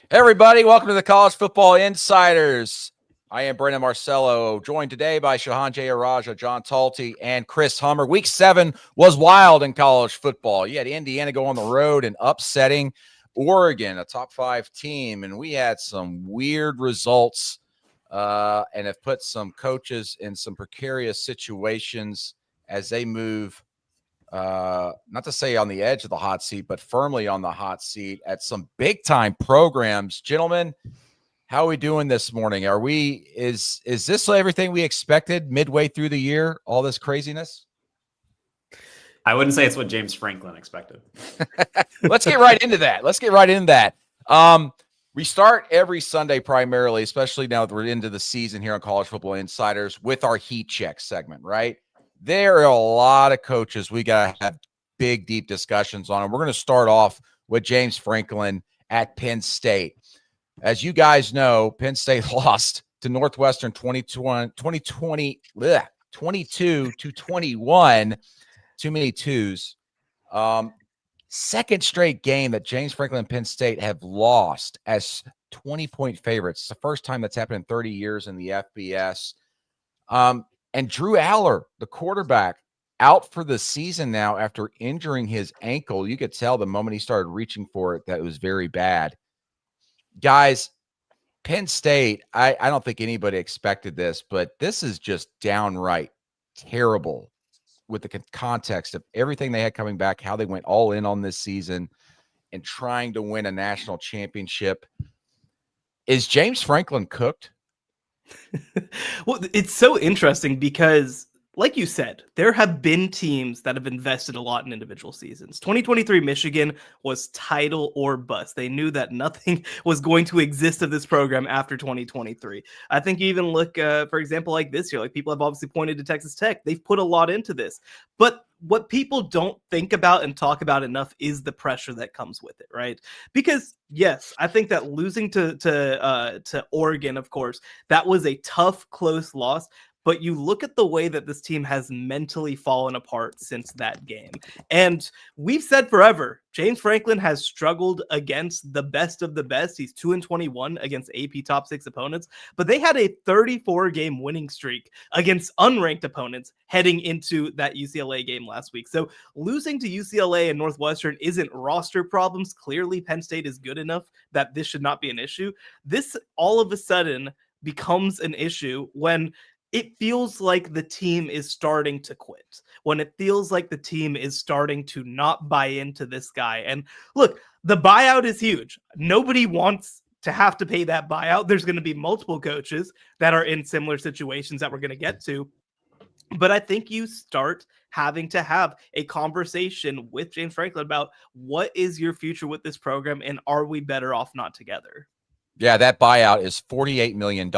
Hey everybody, welcome to the College Football Insiders. I am Brendan Marcello, joined today by Shahan Jayaraja, John Talty, and Chris Hummer. Week 7 was wild in college football. You had Indiana go on the road and upsetting Oregon, a top 5 team, and we had some weird results and have put some coaches in some precarious situations as they move not to say on the edge of the hot seat, but firmly on the hot seat at some big time programs. Gentlemen, how are we doing this morning? Is this everything we expected midway through the year? All this craziness? I wouldn't say it's what James Franklin expected. Let's get right into that. We start every Sunday primarily, especially now that we're into the season here on College Football Insiders, with our heat check segment, right? There are a lot of coaches we got to have big, deep discussions on. And we're going to start off with James Franklin at Penn State. As you guys know, Penn State lost to Northwestern 22-21. Too many twos. Second straight game that James Franklin and Penn State have lost as 20-point favorites. It's the first time that's happened in 30 years in the FBS. And Drew Aller, the quarterback, out for the season now after injuring his ankle. You could tell the moment he started reaching for it that it was very bad. Guys, Penn State, I don't think anybody expected this, but this is just downright terrible with the context of everything they had coming back, how they went all in on this season and trying to win a national championship. Is James Franklin cooked? Well, it's so interesting because, like you said, there have been teams that have invested a lot in individual seasons. 2023 Michigan was title or bust. They knew that nothing was going to exist of this program after 2023. I think you even look, for example, like this year, like people have obviously pointed to Texas Tech. They've put a lot into this. But what people don't think about and talk about enough is the pressure that comes with it, right? Because yes, I think that losing to Oregon, of course, that was a tough, close loss. But you look at the way that this team has mentally fallen apart since that game. And we've said forever, James Franklin has struggled against the best of the best. He's 2-21 against AP top 6 opponents, but they had a 34-game winning streak against unranked opponents heading into that UCLA game last week. So losing to UCLA and Northwestern isn't roster problems. Clearly, Penn State is good enough that this should not be an issue. This all of a sudden becomes an issue when it feels like the team is starting to quit, when it feels like the team is starting to not buy into this guy. And look, the buyout is huge. Nobody wants to have to pay that buyout. There's going to be multiple coaches that are in similar situations that we're going to get to. But I think you start having to have a conversation with James Franklin about what is your future with this program and are we better off not together? Yeah, that buyout is $48 million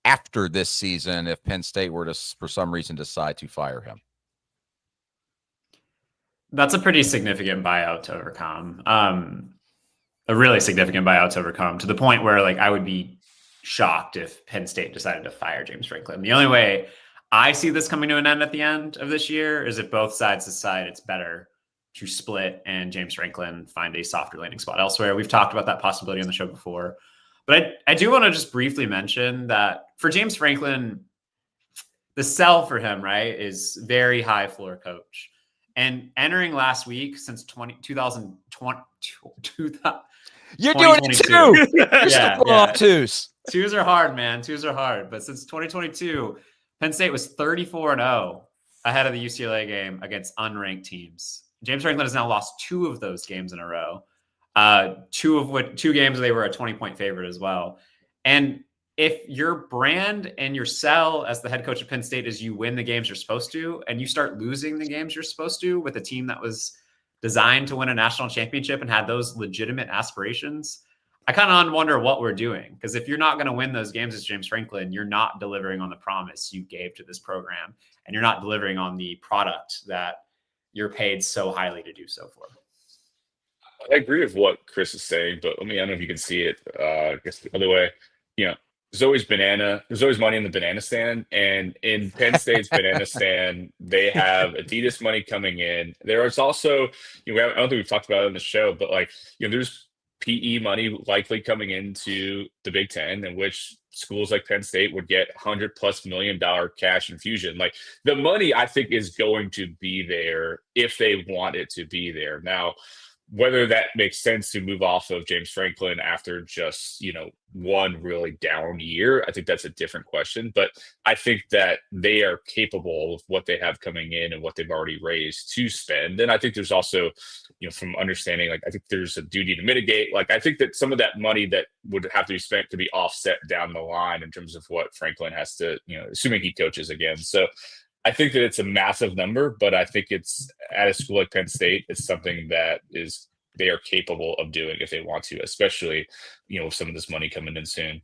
after this season if Penn State were to, for some reason, decide to fire him. That's a pretty significant buyout to overcome. A really significant buyout to overcome, to the point where, like, I would be shocked if Penn State decided to fire James Franklin. The only way I see this coming to an end at the end of this year is if both sides decide it's better to split and James Franklin find a softer landing spot elsewhere. We've talked about that possibility on the show before. But I do want to just briefly mention that for James Franklin, the sell for him, right, is very high floor coach. And entering last week since 2020. You're doing it too. Yeah. Twos. Twos are hard, man. Twos are hard. But since 2022, Penn State was 34-0 ahead of the UCLA game against unranked teams. James Franklin has now lost 2 of those games in a row. 2 games they were a 20-point favorite as well. And if your brand and your sell as the head coach of Penn State is you win the games you're supposed to, and you start losing the games you're supposed to with a team that was designed to win a national championship and had those legitimate aspirations, I kind of wonder what we're doing. Because if you're not going to win those games as James Franklin, you're not delivering on the promise you gave to this program, and you're not delivering on the product that you're paid so highly to do so for. I agree with what Chris is saying, but I don't know if you can see it. I guess the other way, there's always money in the banana stand, and in Penn State's banana stand, they have Adidas money coming in. There is also, I don't think we've talked about it on the show, but there's PE money likely coming into the Big Ten, in which schools like Penn State would get $100+ million cash infusion. Like, the money, I think, is going to be there if they want it to be there. Now, whether that makes sense to move off of James Franklin after just, one really down year, I think that's a different question. But I think that they are capable of what they have coming in and what they've already raised to spend. And I think there's also, from understanding, like, I think there's a duty to mitigate. Like, I think that some of that money that would have to be spent could be offset down the line in terms of what Franklin has to, assuming he coaches again. So I think that it's a massive number, but I think it's, at a school like Penn State, it's something that they are capable of doing if they want to, especially, with some of this money coming in soon.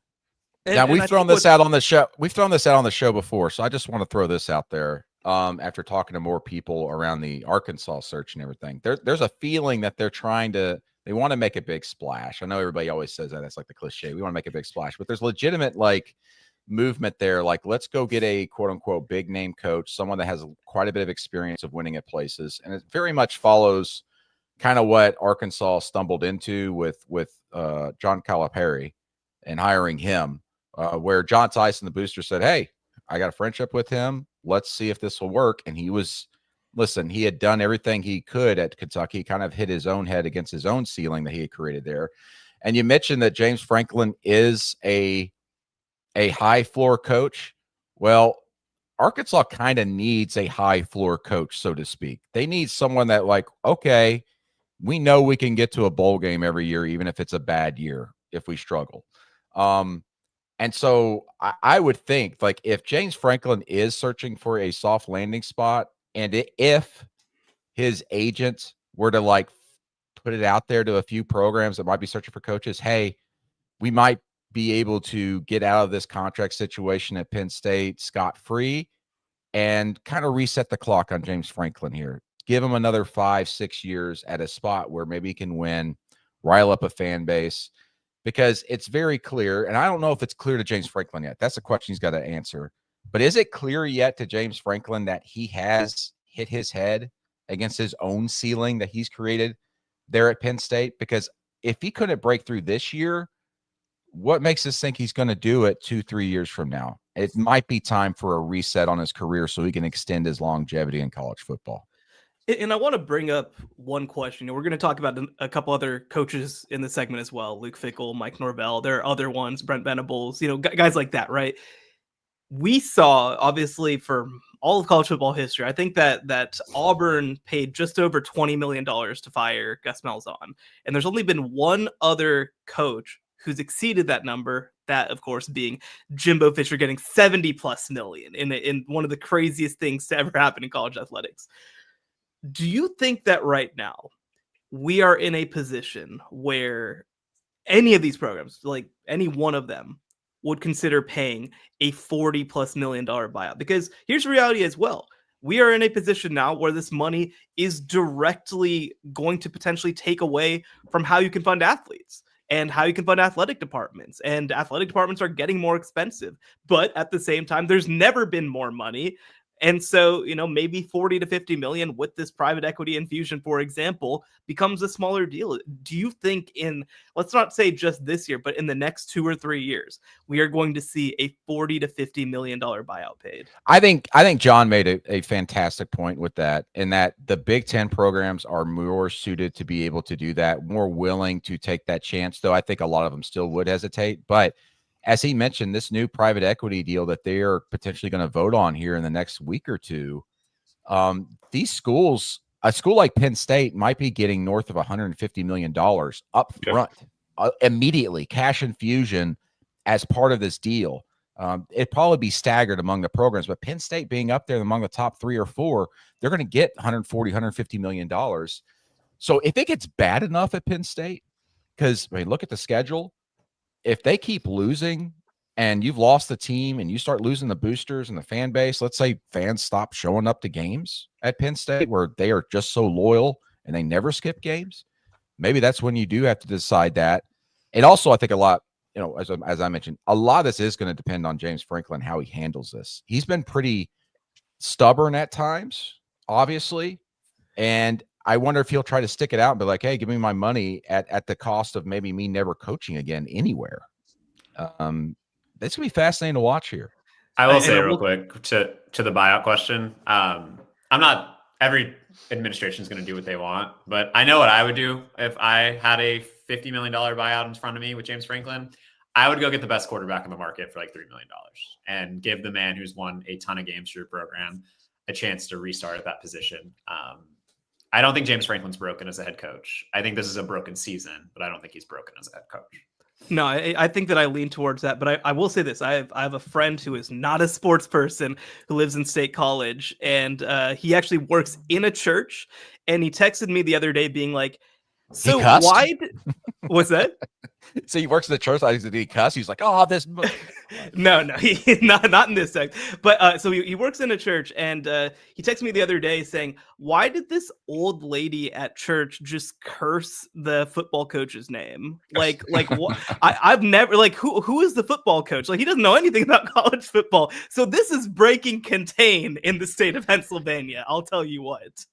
Now, we've thrown this out on the show. We've thrown this out on the show before, so I just want to throw this out there. After talking to more people around the Arkansas search and everything, there's a feeling that they want to make a big splash. I know everybody always says that. That's like the cliche. We want to make a big splash, but there's legitimate, like, movement there. Like, let's go get a quote unquote big name coach, someone that has quite a bit of experience of winning at places. And it very much follows kind of what Arkansas stumbled into with John Calipari and hiring him, where John Tyson, the booster, said, "Hey, I got a friendship with him. Let's see if this will work." And he had done everything he could at Kentucky, kind of hit his own head against his own ceiling that he had created there. And you mentioned that James Franklin is a high floor coach. Well, Arkansas kind of needs a high floor coach, so to speak. They need someone that, like, okay, we know we can get to a bowl game every year, even if it's a bad year, if we struggle. And so I would think, like, if James Franklin is searching for a soft landing spot, and if his agent were to, like, put it out there to a few programs that might be searching for coaches, hey, we might be able to get out of this contract situation at Penn State scot-free and kind of reset the clock on James Franklin here. Give him another 5-6 years at a spot where maybe he can win, rile up a fan base, because it's very clear. And I don't know if it's clear to James Franklin yet. That's a question he's got to answer. But is it clear yet to James Franklin that he has hit his head against his own ceiling that he's created there at Penn State? Because if he couldn't break through this year, what makes us think he's going to do it 2-3 years from now? It might be time for a reset on his career so he can extend his longevity in college football. And I want to bring up one question. We're going to talk about a couple other coaches in the segment as well. Luke Fickell, Mike Norvell. There are other ones, Brent Venables, guys like that, right? We saw, obviously, for all of college football history, I think that Auburn paid just over $20 million to fire Gus Malzahn. And there's only been one other coach who's exceeded that number, that, of course, being Jimbo Fisher getting $70+ million in one of the craziest things to ever happen in college athletics. Do you think that right now we are in a position where any of these programs, like any one of them, would consider paying a $40+ million buyout? Because here's the reality as well. We are in a position now where this money is directly going to potentially take away from how you can fund athletes and how you can fund athletic departments. And athletic departments are getting more expensive. But at the same time, there's never been more money. And so, maybe 40 to 50 million with this private equity infusion, for example, becomes a smaller deal. Do you think let's not say just this year, but in the next 2 or 3 years, we are going to see a 40 to 50 million dollar buyout paid? I think John made a fantastic point with that, in that the Big Ten programs are more suited to be able to do that, more willing to take that chance, though I think a lot of them still would hesitate. But as he mentioned, this new private equity deal that they are potentially going to vote on here in the next week or two, these schools, a school like Penn State might be getting north of $150 million up front, immediately, cash infusion as part of this deal. It'd probably be staggered among the programs, but Penn State being up there among the top 3 or 4, they're going to get $140, $150 million. So if it gets bad enough at Penn State, because look at the schedule, if they keep losing and you've lost the team and you start losing the boosters and the fan base, let's say fans stop showing up to games at Penn State where they are just so loyal and they never skip games, maybe that's when you do have to decide that. And also, I think a lot, as I mentioned, a lot of this is going to depend on James Franklin, how he handles this. He's been pretty stubborn at times, obviously. And I wonder if he'll try to stick it out and be like, hey, give me my money at the cost of maybe me never coaching again anywhere. That's going to be fascinating to watch here. I will say real quick to the buyout question. I'm not, every administration is going to do what they want, but I know what I would do if I had a $50 million buyout in front of me with James Franklin. I would go get the best quarterback in the market for like $3 million and give the man who's won a ton of games for your program a chance to restart at that position. I don't think James Franklin's broken as a head coach. I think this is a broken season, but I don't think he's broken as a head coach. No, I think that I lean towards that, but I will say this. I have a friend who is not a sports person who lives in State College, and he actually works in a church, and he texted me the other day being like, so why what's that? So he works in the church. I did he cuss? He's like, oh, this. No, he not in this sect. But so he works in a church, and he texted me the other day saying, "Why did this old lady at church just curse the football coach's name? Like what? I've never like who is the football coach? Like he doesn't know anything about college football. So this is breaking contain in the state of Pennsylvania. I'll tell you what. It's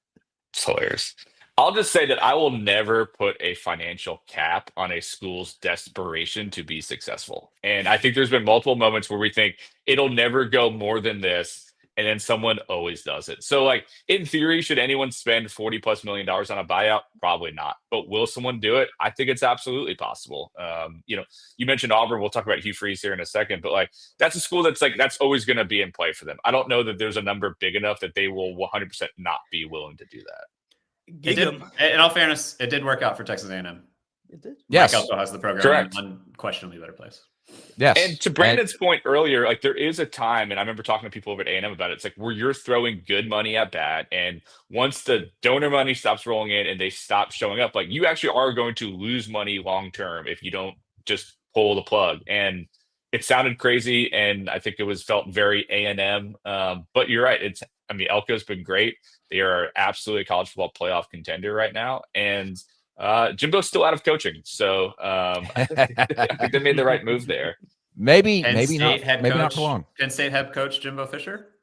hilarious. I'll just say that I will never put a financial cap on a school's desperation to be successful. And I think there's been multiple moments where we think it'll never go more than this, and then someone always does it. So, like, in theory, should anyone spend $40+ million on a buyout? Probably not. But will someone do it? I think it's absolutely possible. You mentioned Auburn. We'll talk about Hugh Freeze here in a second. But, like, that's a school that's always going to be in play for them. I don't know that there's a number big enough that they will 100% not be willing to do that. It did, in all fairness, it did work out for Texas A&M. It did. Yes. Mike also has the program Correct. in an unquestionably better place. Yes. And to Brandon's point earlier, like there is a time, and I remember talking to people over at A&M about it. It's like where you're throwing good money at bad, and once the donor money stops rolling in and they stop showing up, like you actually are going to lose money long term if you don't just pull the plug. And it sounded crazy, and I think it felt very A&M. But you're right. Elko's been great. They are absolutely a college football playoff contender right now, and Jimbo's still out of coaching, so I think they made the right move there. Maybe Penn not. State head Maybe coach, not for long. Penn State head coach Jimbo Fisher.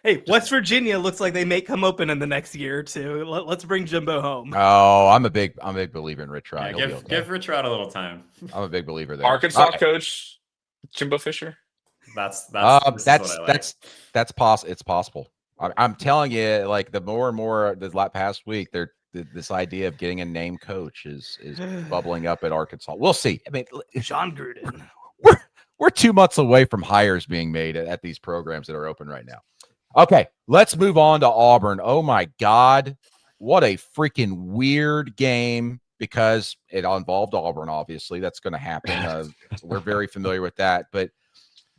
Hey, West Virginia looks like they may come open in the next year or two. Let's bring Jimbo home. Oh, I'm a big believer in Rich Rod. Yeah, give Rich Rod a little time. I'm a big believer there. Arkansas coach Jimbo Fisher. That's possible. It's possible. I'm telling you, like the more and more this past week, this idea of getting a name coach is bubbling up at Arkansas. We'll see. I mean, John Gruden. We're 2 months away from hires being made at these programs that are open right now. Okay, let's move on to Auburn. Oh my God, what a freaking weird game, because it involved Auburn. Obviously, that's going to happen. We're very familiar with that, but.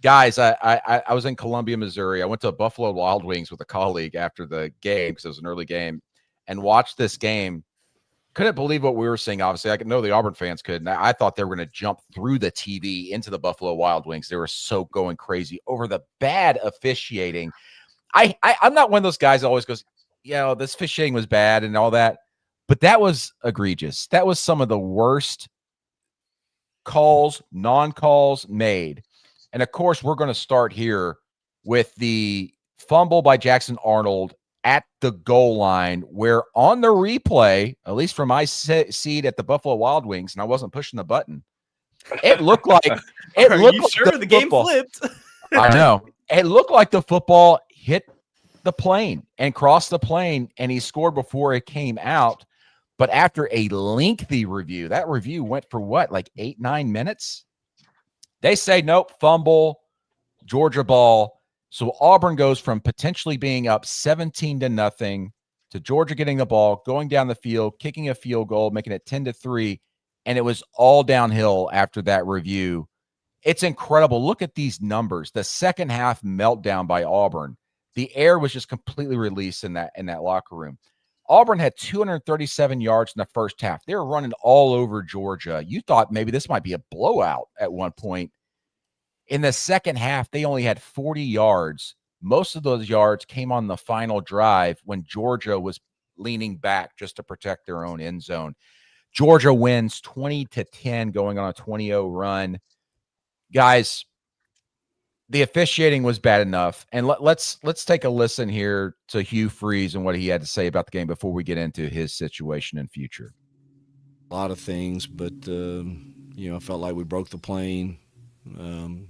Guys, I was in Columbia, Missouri. I went to Buffalo Wild Wings with a colleague after the game because it was an early game, and watched this game. Couldn't believe what we were seeing. Obviously, I know the Auburn fans could. And I thought they were going to jump through the TV into the Buffalo Wild Wings. They were so going crazy over the bad officiating. I'm not one of those guys that always goes, this officiating was bad and all that, but that was egregious. That was some of the worst calls, non-calls made. And, of course, we're going to start here with the fumble by Jackson Arnold at the goal line, where on the replay, at least from my seat at the Buffalo Wild Wings, and I wasn't pushing the button, it looked like the game flipped? I know. It looked like the football hit the plane and crossed the plane, and he scored before it came out. But after a lengthy review, that review went for what, like 8-9 minutes? They say, nope, fumble, Georgia ball. So Auburn goes from potentially being up 17-0 to Georgia getting the ball, going down the field, kicking a field goal, making it 10-3. And it was all downhill after that review. It's incredible. Look at these numbers. The second half meltdown by Auburn. The air was just completely released in that locker room. Auburn had 237 yards in the first half. They were running all over Georgia. You thought maybe this might be a blowout at one point. In the second half, they only had 40 yards. Most of those yards came on the final drive when Georgia was leaning back just to protect their own end zone. Georgia wins 20-10 going on a 20-0 run. Guys, the officiating was bad enough. And let's take a listen here to Hugh Freeze and what he had to say about the game before we get into his situation and future. A lot of things, but I felt like we broke the plane.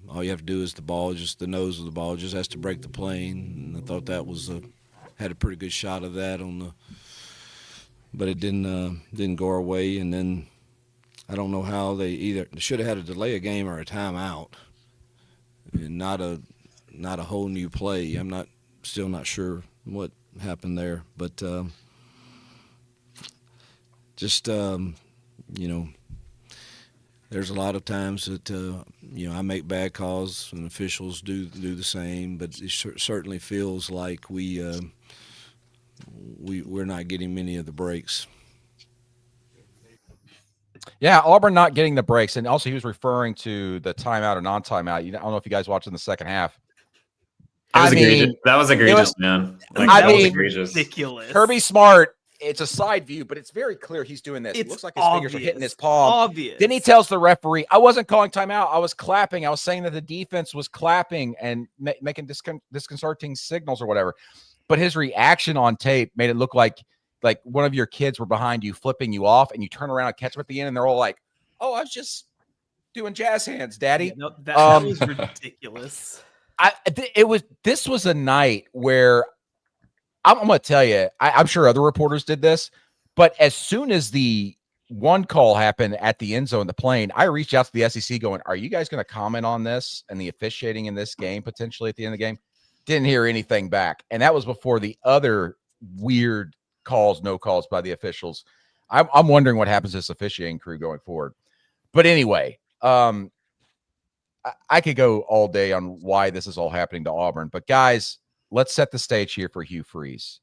All you have to do is the nose of the ball just has to break the plane. And I thought that was had a pretty good shot of that but it didn't go our way. And then I don't know how they should have had a delay a game or a timeout, and not a whole new play. I'm still not sure what happened there, but there's a lot of times that I make bad calls and officials do the same, but it certainly feels like we're not getting many of the breaks. Yeah, Auburn not getting the breaks, and also he was referring to the timeout or non-timeout. I don't know if you guys watched in the second half. That was egregious, man. That was egregious. Ridiculous. Kirby Smart. It's a side view, but it's very clear he's doing this. It It's looks like his fingers are hitting his obvious. palm. Obvious. Then he tells the referee, I wasn't calling timeout. I was clapping. I was saying that the defense was clapping and making disconcerting signals or whatever. But his reaction on tape made it look like one of your kids were behind you, flipping you off, and you turn around and catch them at the end, and they're all like, oh, I was just doing jazz hands, Daddy. Yeah, no, that was ridiculous. This was a night where I'm going to tell you, I'm sure other reporters did this, but as soon as the one call happened at the end zone, the plane, I reached out to the SEC going, are you guys going to comment on this and the officiating in this game potentially at the end of the game? Didn't hear anything back. And that was before the other weird calls, no calls by the officials. I'm wondering what happens to this officiating crew going forward. But anyway, I could go all day on why this is all happening to Auburn, but guys, let's set the stage here for Hugh Freeze.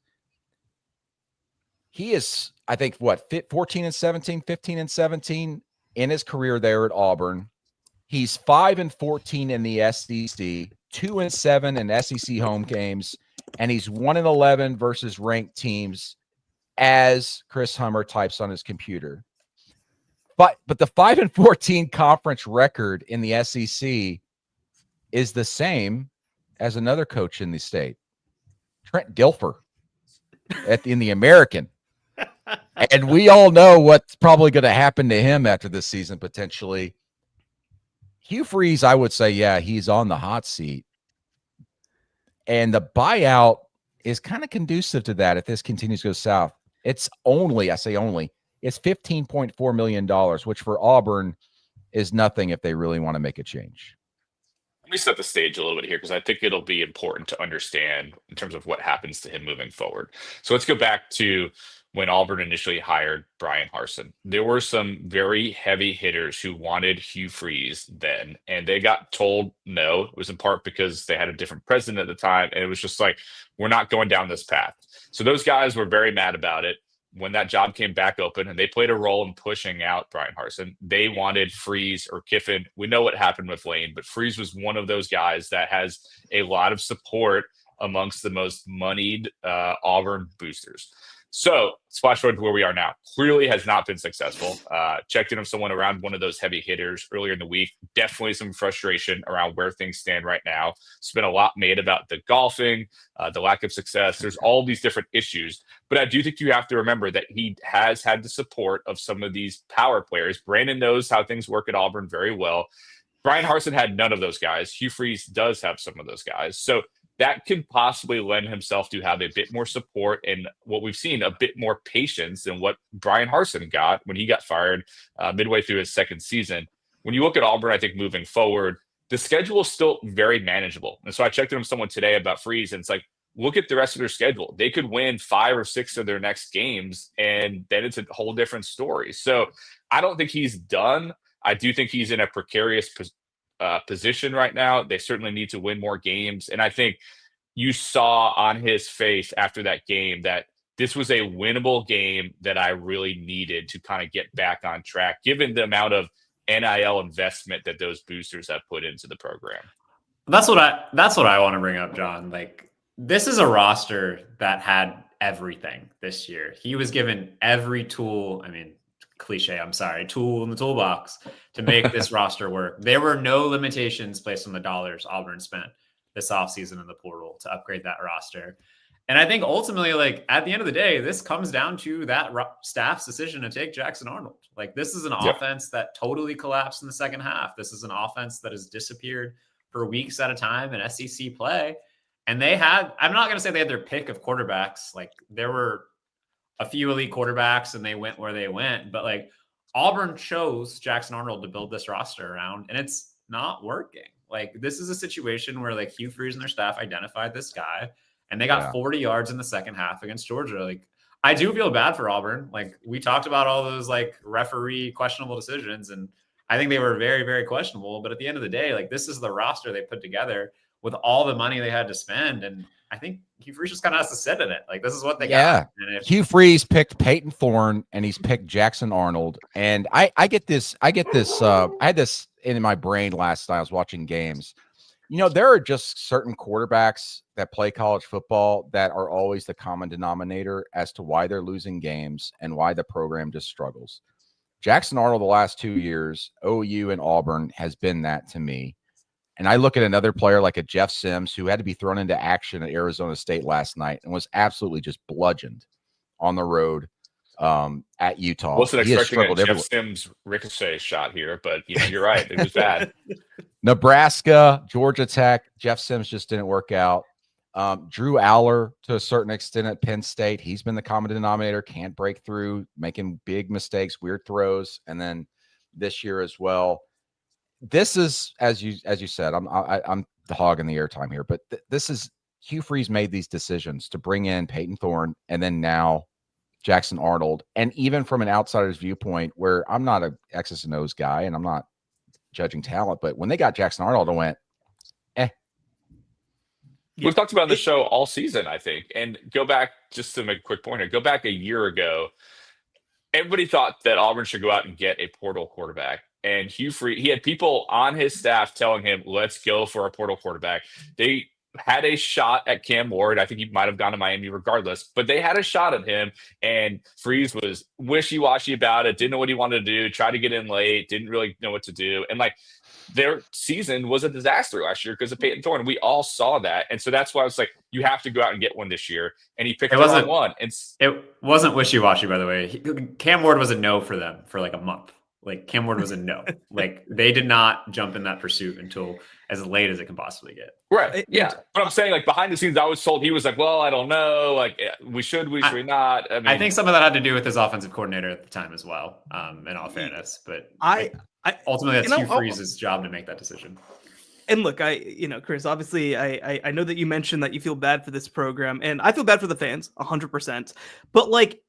He is, I think, 14 and 17, 15 and 17 in his career there at Auburn. He's 5 and 14 in the SEC, 2 and 7 in SEC home games, and he's 1 and 11 versus ranked teams, as Chris Hummer types on his computer. But the 5 and 14 conference record in the SEC is the same as another coach in the state, Trent Dilfer, in the American. And we all know what's probably going to happen to him after this season, potentially. Hugh Freeze, I would say, yeah, he's on the hot seat. And the buyout is kind of conducive to that if this continues to go south. It's only, I say only, it's $15.4 million, which for Auburn is nothing if they really want to make a change. Let me set the stage a little bit here because I think it'll be important to understand in terms of what happens to him moving forward. So let's go back to when Auburn initially hired Bryan Harsin. There were some very heavy hitters who wanted Hugh Freeze then, and they got told no. It was in part because they had a different president at the time, and it was just like, we're not going down this path. So those guys were very mad about it. When that job came back open and they played a role in pushing out Bryan Harsin, they wanted Freeze or Kiffin. We know what happened with Lane, but Freeze was one of those guys that has a lot of support amongst the most moneyed Auburn boosters. So splash forward to where we are now. Clearly has not been successful. Checked in with someone around one of those heavy hitters earlier in the week. Definitely some frustration around where things stand right now. It's been a lot made about the golfing, the lack of success. There's all these different issues. But I do think you have to remember that he has had the support of some of these power players. Brandon knows how things work at Auburn very well. Bryan Harsin had none of those guys. Hugh Freeze does have some of those guys. So that could possibly lend himself to have a bit more support and what we've seen, a bit more patience than what Bryan Harsin got when he got fired midway through his second season. When you look at Auburn, I think moving forward, the schedule is still very manageable. And so I checked in with someone today about Freeze, and it's like, look at the rest of their schedule. They could win 5 or 6 of their next games, and then it's a whole different story. So I don't think he's done. I do think he's in a precarious position right now. They certainly need to win more games. And I think you saw on his face after that game that this was a winnable game that I really needed to kind of get back on track, given the amount of NIL investment that those boosters have put into the program. That's what I want to bring up, John. Like, this is a roster that had everything this year. He was given every tool. I mean, cliche, I'm sorry, tool in the toolbox to make this roster work. There were no limitations placed on the dollars Auburn spent this offseason in the portal to upgrade that roster. And I think ultimately, like at the end of the day, this comes down to that staff's decision to take Jackson Arnold. Like this is an offense that totally collapsed in the second half. This is an offense that has disappeared for weeks at a time in SEC play. And they had, I'm not going to say they had their pick of quarterbacks. Like there were a few elite quarterbacks and they went where they went, but like Auburn chose Jackson Arnold to build this roster around, and it's not working. Like this is a situation where like Hugh Freeze and their staff identified this guy and they got 40 yards in the second half against Georgia. Like I do feel bad for Auburn. Like we talked about all those like referee questionable decisions, and I think they were very, very questionable. But at the end of the day, like this is the roster they put together with all the money they had to spend. And I think Hugh Freeze just kind of has to sit in it. Like this is what they got. And Hugh Freeze picked Peyton Thorne and he's picked Jackson Arnold. And I had this in my brain last night. I was watching games. You know, there are just certain quarterbacks that play college football that are always the common denominator as to why they're losing games and why the program just struggles. Jackson Arnold the last 2 years, OU and Auburn has been that to me. And I look at another player like a Jeff Sims who had to be thrown into action at Arizona State last night and was absolutely just bludgeoned on the road at Utah. Wasn't expecting a Jeff Sims ricochet shot here, but you know, you're right. It was bad. Nebraska, Georgia Tech, Jeff Sims just didn't work out. Drew Aller, to a certain extent at Penn State, he's been the common denominator, can't break through, making big mistakes, weird throws. And then this year as well. This is, as you said, I'm the hog in the airtime here, but this is Hugh Freeze made these decisions to bring in Peyton Thorne and then now Jackson Arnold. And even from an outsider's viewpoint, where I'm not a X's and O's guy and I'm not judging talent, but when they got Jackson Arnold, I went, We've talked about the show all season, I think. And go back, just to make a quick point here, go back a year ago. Everybody thought that Auburn should go out and get a portal quarterback. And Hugh Freeze, he had people on his staff telling him, let's go for a portal quarterback. They had a shot at Cam Ward. I think he might have gone to Miami regardless, but they had a shot at him. And Freeze was wishy-washy about it, didn't know what he wanted to do, tried to get in late, didn't really know what to do. And like their season was a disaster last year because of Peyton Thorne. We all saw that. And so that's why I was like, you have to go out and get one this year. And he picked the wrong one. And it wasn't wishy-washy, by the way. Cam Ward was a no for them for like a month. Like Cam Ward was a no. Like they did not jump in that pursuit until as late as it can possibly get. Right. Yeah. But I'm saying like behind the scenes, I was told he was like, well, I don't know. Like should we not? I mean, I think some of that had to do with his offensive coordinator at the time as well. In all fairness, but ultimately that's Hugh Freeze's job to make that decision. And look, Chris, obviously I know that you mentioned that you feel bad for this program, and I feel bad for the fans 100%, but like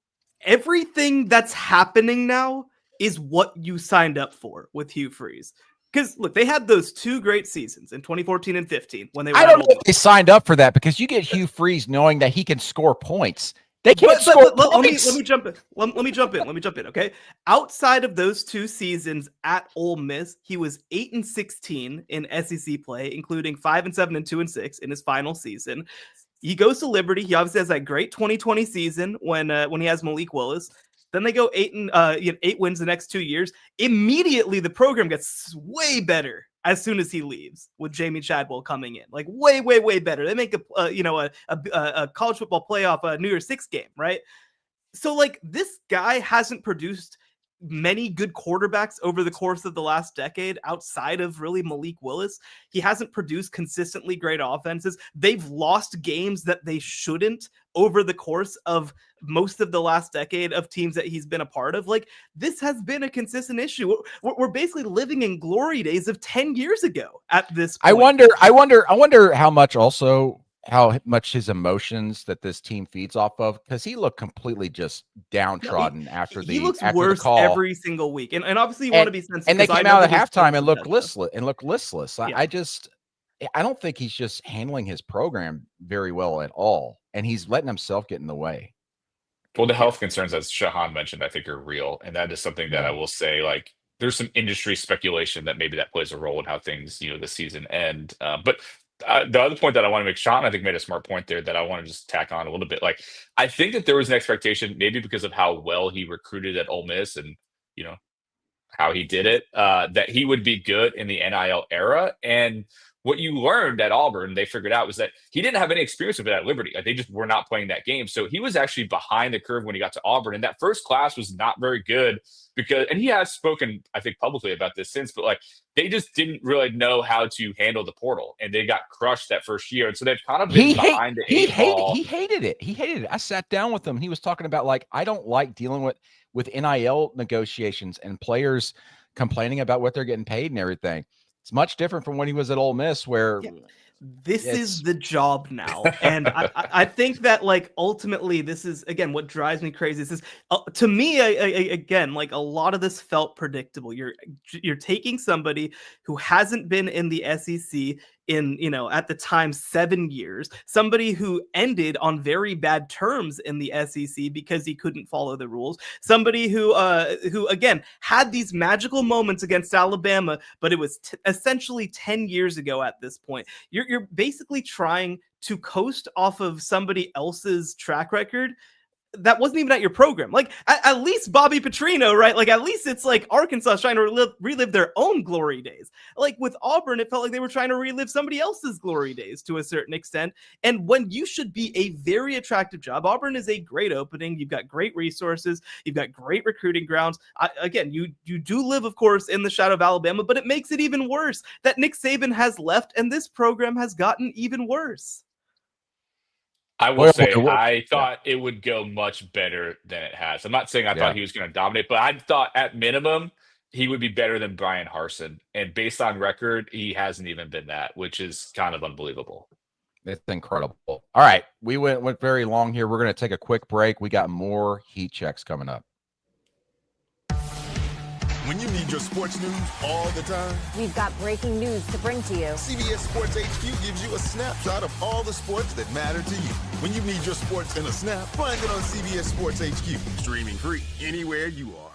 everything that's happening now is what you signed up for with Hugh Freeze. Because look, they had those two great seasons in 2014 and 15 when they were. I don't know if they signed up for that because you get Hugh Freeze knowing that he can score points. They can't score points. Let me jump in. Let me jump in. Okay. Outside of those two seasons at Ole Miss, he was 8-16 in SEC play, including 5-7 and 2-6 in his final season. He goes to Liberty. He obviously has that great 2020 season when he has Malik Willis. Then they go 8 wins the next 2 years. Immediately, the program gets way better as soon as he leaves, with Jamie Chadwell coming in. Like way, way, way better. They make a college football playoff New Year's Six game, right? So like this guy hasn't produced many good quarterbacks over the course of the last decade outside of really Malik Willis. He hasn't produced consistently great offenses. They've lost games that they shouldn't over the course of most of the last decade of teams that he's been a part of. Like this has been a consistent issue. We're basically living in glory days of 10 years ago at this point. I wonder how much his emotions that this team feeds off of, because he looked completely just downtrodden after the looks after worse the call every single week. And obviously you want to be sensitive. And they came out at halftime and looked listless. Yeah. I don't think he's just handling his program very well at all. And he's letting himself get in the way. Well, the health concerns, as Shahan mentioned, I think are real. And that is something that I will say, like, there's some industry speculation that maybe that plays a role in how things, this season end. But the other point that I want to make, Sean, I think made a smart point there that I want to just tack on a little bit. Like, I think that there was an expectation, maybe because of how well he recruited at Ole Miss and how he did it, that he would be good in the NIL era. And what you learned at Auburn, they figured out, was that he didn't have any experience with it at Liberty. Like, they just were not playing that game. So he was actually behind the curve when he got to Auburn. And that first class was not very good and he has spoken, I think, publicly about this since, but like, they just didn't really know how to handle the portal, and they got crushed that first year. And so they've kind of been behind the eight ball. He hated it. He hated it. I sat down with him. He was talking about, like, I don't like dealing with NIL negotiations and players complaining about what they're getting paid and everything. It's much different from when he was at Ole Miss, where this is the job now. And I think that, like, ultimately this is, again, what drives me crazy. This is to me, again, like, a lot of this felt predictable. You're taking somebody who hasn't been in the SEC in, at the time, 7 years, somebody who ended on very bad terms in the SEC because he couldn't follow the rules, somebody who again had these magical moments against Alabama, but it was essentially 10 years ago at this point. You're basically trying to coast off of somebody else's track record that wasn't even at your program. Like, at least Bobby Petrino, right? Like, at least it's like Arkansas trying to relive their own glory days. Like, with Auburn, it felt like they were trying to relive somebody else's glory days to a certain extent. And when you should be a very attractive job, Auburn is a great opening. You've got great resources. You've got great recruiting grounds. Again, you do live, of course, in the shadow of Alabama, but it makes it even worse that Nick Saban has left and this program has gotten even worse. I will say, I thought it would go much better than it has. I'm not saying I thought he was going to dominate, but I thought at minimum he would be better than Brian Harsin. And based on record, he hasn't even been that, which is kind of unbelievable. It's incredible. All right, we went very long here. We're going to take a quick break. We got more heat checks coming up. When you need your sports news all the time, we've got breaking news to bring to you. CBS Sports HQ gives you a snapshot of all the sports that matter to you. When you need your sports in a snap, find it on CBS Sports HQ, streaming free anywhere you are.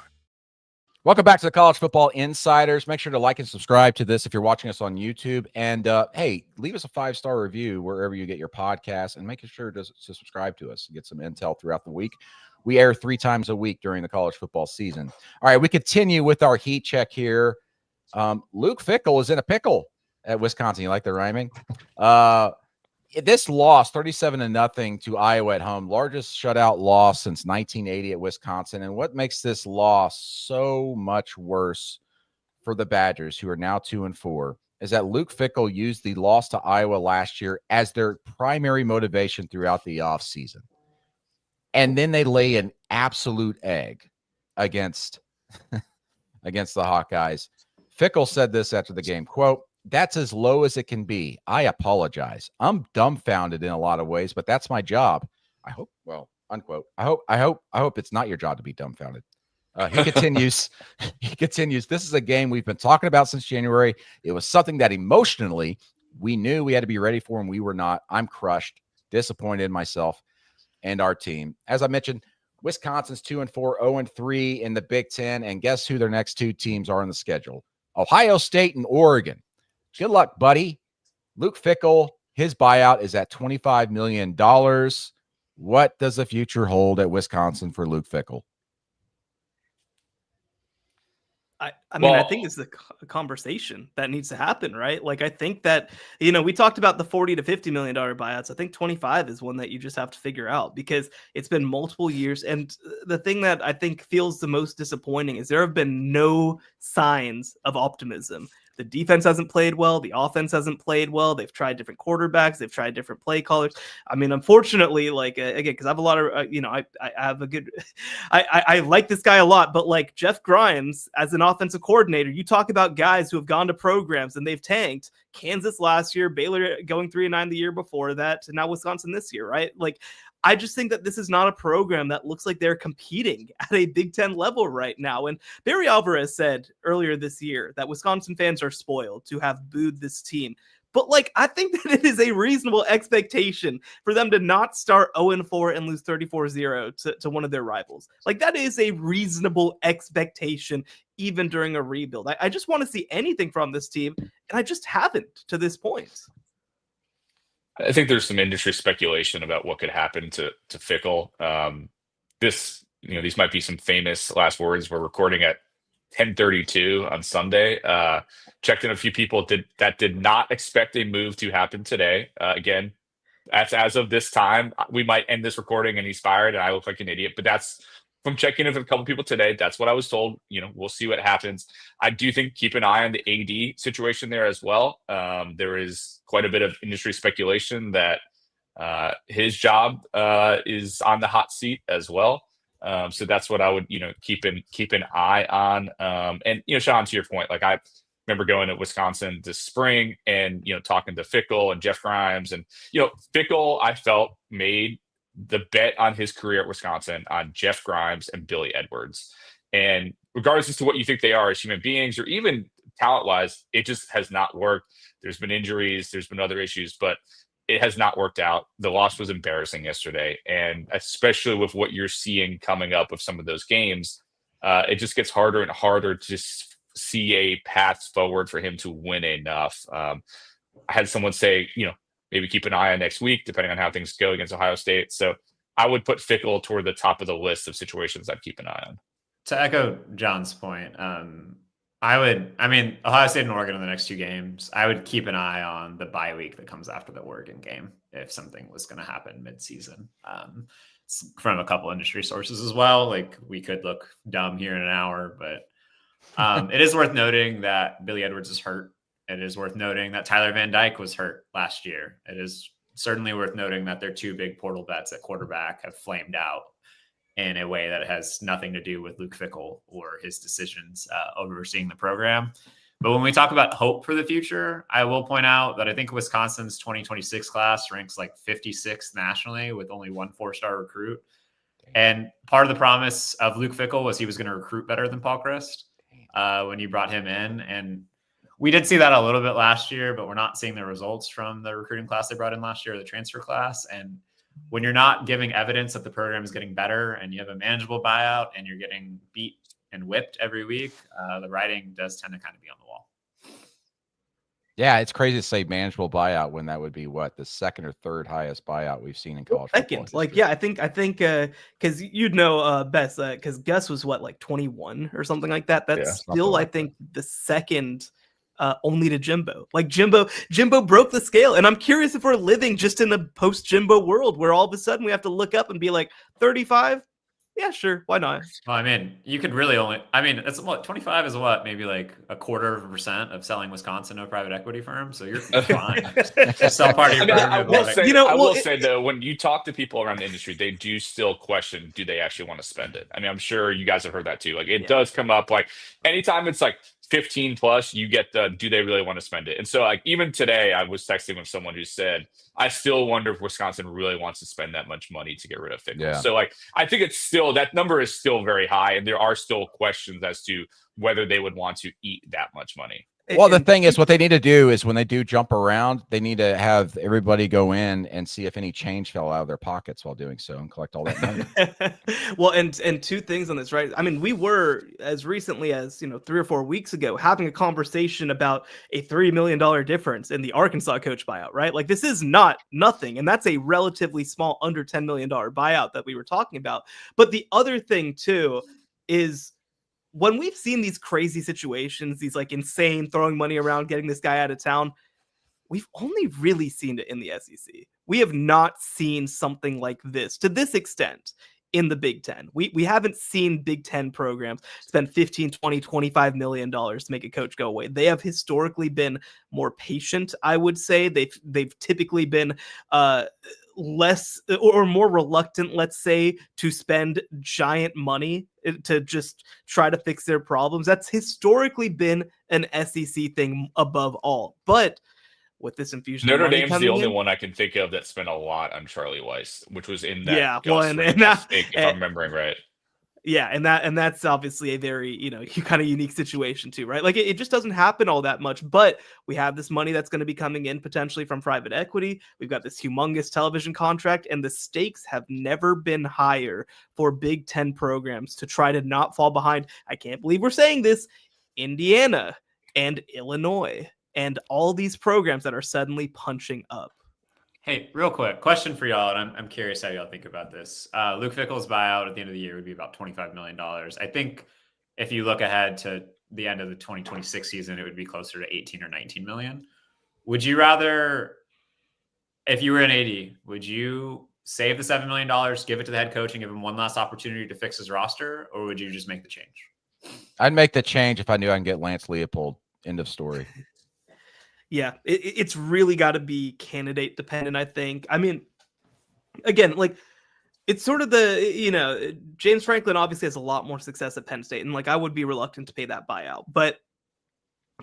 Welcome back to the College Football Insiders. Make sure to like and subscribe to this if you're watching us on YouTube. And hey, leave us a 5-star review wherever you get your podcast, and make sure to subscribe to us and get some intel throughout the week. We air 3 times a week during the college football season. All right, we continue with our heat check here. Luke Fickell is in a pickle at Wisconsin. You like the rhyming? This loss, 37-0 to Iowa at home, largest shutout loss since 1980 at Wisconsin. And what makes this loss so much worse for the Badgers, who are now 2-4, is that Luke Fickell used the loss to Iowa last year as their primary motivation throughout the offseason. And then they lay an absolute egg against the Hawkeyes. Fickell said this after the game, quote, "That's as low as it can be. I apologize. I'm dumbfounded in a lot of ways, but that's my job. I hope," well, unquote. I hope it's not your job to be dumbfounded. He continues. This is a game we've been talking about since January. It was something that emotionally we knew we had to be ready for, and we were not. I'm crushed, disappointed in myself and our team. As I mentioned, Wisconsin's 2-4, 0-3 in the Big Ten. And guess who their next 2 teams are on the schedule? Ohio State and Oregon. Good luck, buddy. Luke Fickell, his buyout is at $25 million. What does the future hold at Wisconsin for Luke Fickell? I mean, I think it's the conversation that needs to happen, right? Like, I think that, we talked about the $40 to $50 million buyouts. I think 25 is one that you just have to figure out, because it's been multiple years. And the thing that I think feels the most disappointing is there have been no signs of optimism. The defense hasn't played well. The offense hasn't played well. They've tried different quarterbacks. They've tried different play callers. I mean, unfortunately, like, again, because I have a lot of, I have a good, I like this guy a lot, but like Jeff Grimes as an offensive coordinator, you talk about guys who have gone to programs and they've tanked. Kansas last year, Baylor going 3-9 the year before that, and now Wisconsin this year, right? Like, I just think that this is not a program that looks like they're competing at a Big Ten level right now. And Barry Alvarez said earlier this year that Wisconsin fans are spoiled to have booed this team. But like, I think that it is a reasonable expectation for them to not start 0-4 and lose 34-0 to one of their rivals. Like, that is a reasonable expectation even during a rebuild. I just want to see anything from this team, and I just haven't to this point. I think there's some industry speculation about what could happen to Fickell. These might be some famous last words. We're recording at 10:32 on Sunday. Checked in a few people that did not expect a move to happen today. Again, that's as of this time. We might end this recording and he's fired and I look like an idiot, but that's from checking in with a couple people today. That's what I was told. We'll see what happens. I do think keep an eye on the AD situation there as well. There is quite a bit of industry speculation that his job is on the hot seat as well. So that's what I would, keep an eye on. And Sean, to your point, like I remember going to Wisconsin this spring and talking to Fickell and Jeff Grimes, and Fickell I felt made the bet on his career at Wisconsin on Jeff Grimes and Billy Edwards. And regardless as to what you think they are as human beings or even talent-wise, it just has not worked. There's been injuries, there's been other issues, but it has not worked out. The loss was embarrassing yesterday. And especially with what you're seeing coming up with some of those games, it just gets harder and harder to just see a path forward for him to win enough. I had someone say, maybe keep an eye on next week, depending on how things go against Ohio State. So I would put Fickell toward the top of the list of situations I'd keep an eye on. To echo John's point, Ohio State and Oregon in the next 2 games, I would keep an eye on the bye week that comes after the Oregon game if something was going to happen midseason. From a couple industry sources as well. Like, we could look dumb here in an hour, but it is worth noting that Billy Edwards is hurt. It is worth noting that Tyler Van Dyke was hurt last year. It is certainly worth noting that their 2 big portal bets at quarterback have flamed out in a way that has nothing to do with Luke Fickell or his decisions overseeing the program. But when we talk about hope for the future, I will point out that I think Wisconsin's 2026 class ranks like 56th nationally with only 1 4-star recruit. And part of the promise of Luke Fickell was he was going to recruit better than Paul Chryst when you brought him in. And we did see that a little bit last year, but we're not seeing the results from the recruiting class they brought in last year, or the transfer class. And when you're not giving evidence that the program is getting better and you have a manageable buyout and you're getting beat and whipped every week, the writing does tend to kind of be on the wall. Yeah, it's crazy to say manageable buyout when that would be what, the 2nd or 3rd highest buyout we've seen in college football. Like, yeah, I think because best because Gus was what, like 21 or something like that. That's still, I think, the 2nd. Only to Jimbo. Like Jimbo broke the scale. And I'm curious if we're living just in a post Jimbo world where all of a sudden we have to look up and be like 35. Yeah, sure. Why not? Well, you could really it's what, 25 is what, maybe like 0.25% of selling Wisconsin to a private equity firm. So you're fine. Just sell part of your I will say though, when you talk to people around the industry, they do still question, do they actually want to spend it? I'm sure you guys have heard that too. Like it does come up, like anytime it's like 15 plus, you get the, do they really want to spend it? And so like even today I was texting with someone who said, I still wonder if Wisconsin really wants to spend that much money to get rid of Fickell. So like, I think it's still, that number is still very high. And there are still questions as to whether they would want to eat that much money. Well, the thing is, what they need to do is when they do jump around, they need to have everybody go in and see if any change fell out of their pockets while doing so and collect all that money. Well, and 2 things on this, right? We were as recently as 3 or 4 weeks ago having a conversation about a $3 million difference in the Arkansas coach buyout, right? Like this is not nothing, and that's a relatively small, under $10 million buyout that we were talking about. But the other thing too is, when we've seen these crazy situations, these like insane throwing money around, getting this guy out of town, we've only really seen it in the SEC. We have not seen something like this to this extent in the Big Ten. We haven't seen Big Ten programs spend 15, 20, $25 million to make a coach go away. They have historically been more patient, I would say. They've typically been less or more reluctant, let's say, to spend giant money to just try to fix their problems. That's historically been an SEC thing above all. But with this infusion, Notre Dame's the only one I can think of that spent a lot on Charlie Weiss, which was in that. Yeah, well, and that, if I'm remembering right. Yeah, and that's obviously a very, kind of unique situation too, right? Like it just doesn't happen all that much, but we have this money that's going to be coming in potentially from private equity. We've got this humongous television contract, and the stakes have never been higher for Big Ten programs to try to not fall behind. I can't believe we're saying this. Indiana and Illinois and all these programs that are suddenly punching up. Hey, real quick question for y'all, and I'm curious how y'all think about this. Luke Fickell's buyout at the end of the year would be about $25 million. I think if you look ahead to the end of the 2026 season, it would be closer to 18 or 19 million. Would you rather, if you were an AD, would you save the $7 million, give it to the head coach and give him one last opportunity to fix his roster? Or would you just make the change? I'd make the change if I knew I can get Lance Leopold. End of story. Yeah, it's really got to be candidate dependent, I think. I mean, again, like, it's sort of James Franklin obviously has a lot more success at Penn State, and like I would be reluctant to pay that buyout. But,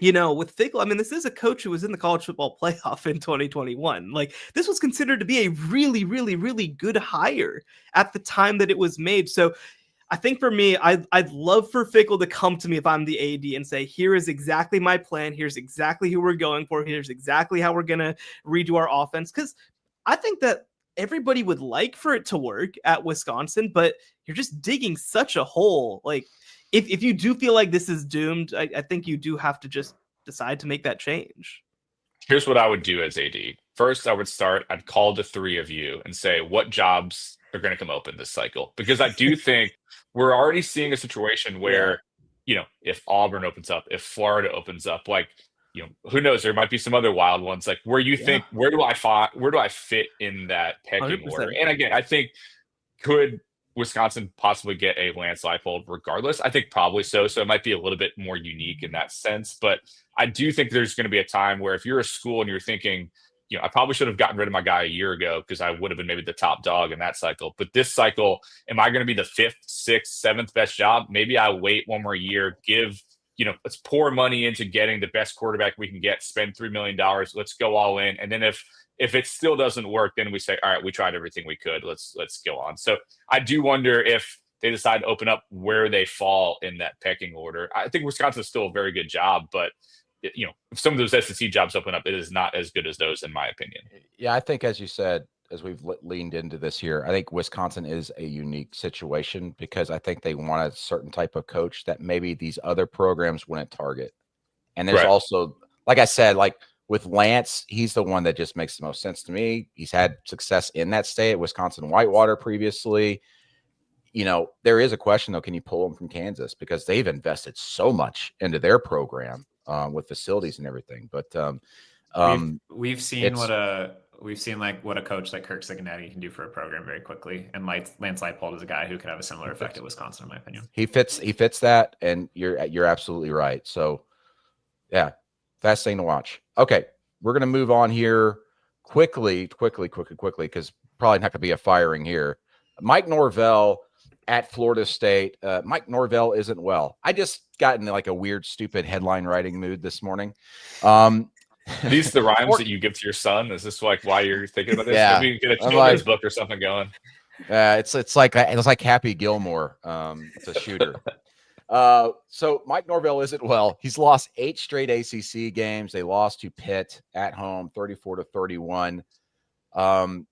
with Fickell, I mean, this is a coach who was in the college football playoff in 2021. Like, this was considered to be a really, really, really good hire at the time that it was made. So I think for me, I'd love for Fickell to come to me if I'm the AD and say, here is exactly my plan. Here's exactly who we're going for. Here's exactly how we're going to redo our offense. Because I think that everybody would like for it to work at Wisconsin, but you're just digging such a hole. Like, if you do feel like this is doomed, I think you do have to just decide to make that change. Here's what I would do as AD. First, I'd call the three of you and say, what jobs are going to come open this cycle? Because I do think we're already seeing a situation where, if Auburn opens up, if Florida opens up, like, who knows? There might be some other wild ones, like where you think, where do I fit in that pecking 100%. order? And again, I think, could Wisconsin possibly get a Lance Leipold regardless? I think probably so. So it might be a little bit more unique in that sense. But I do think there's going to be a time where if you're a school and you're thinking, I probably should have gotten rid of my guy a year ago because I would have been maybe the top dog in that cycle. But this cycle, am I going to be the 5th, 6th, 7th best job? Maybe I wait one more year, let's pour money into getting the best quarterback we can get, spend $3 million. Let's go all in. And then if it still doesn't work, then we say, all right, we tried everything we could. Let's go on. So I do wonder if they decide to open up where they fall in that pecking order. I think Wisconsin's still a very good job, but if some of those SEC jobs open up, it is not as good as those, in my opinion. Yeah, I think, as you said, as we've leaned into this here, I think Wisconsin is a unique situation because I think they want a certain type of coach that maybe these other programs wouldn't target. And there's also, like I said, like with Lance, he's the one that just makes the most sense to me. He's had success in that state at Wisconsin Whitewater previously. There is a question, though, can you pull him from Kansas? Because they've invested so much into their program with facilities and everything. But we've seen what a coach like Kirk Cignetti can do for a program very quickly. And Lance Leipold is a guy who could have a similar effect at Wisconsin, in my opinion. He fits that, and you're absolutely right. So, yeah, fast thing to watch. Okay, we're gonna move on here quickly, because probably not gonna be a firing here. Mike Norvell at Florida State. Mike Norvell isn't well. I just got in like a weird, stupid headline writing mood this morning. These the rhymes that you give to your son? Is this like why you're thinking about this? Yeah. Maybe get a children's book or something going. It's like Happy Gilmore. It's a shooter. So Mike Norvell isn't well. He's lost 8 straight ACC games. They lost to Pitt at home, 34-31.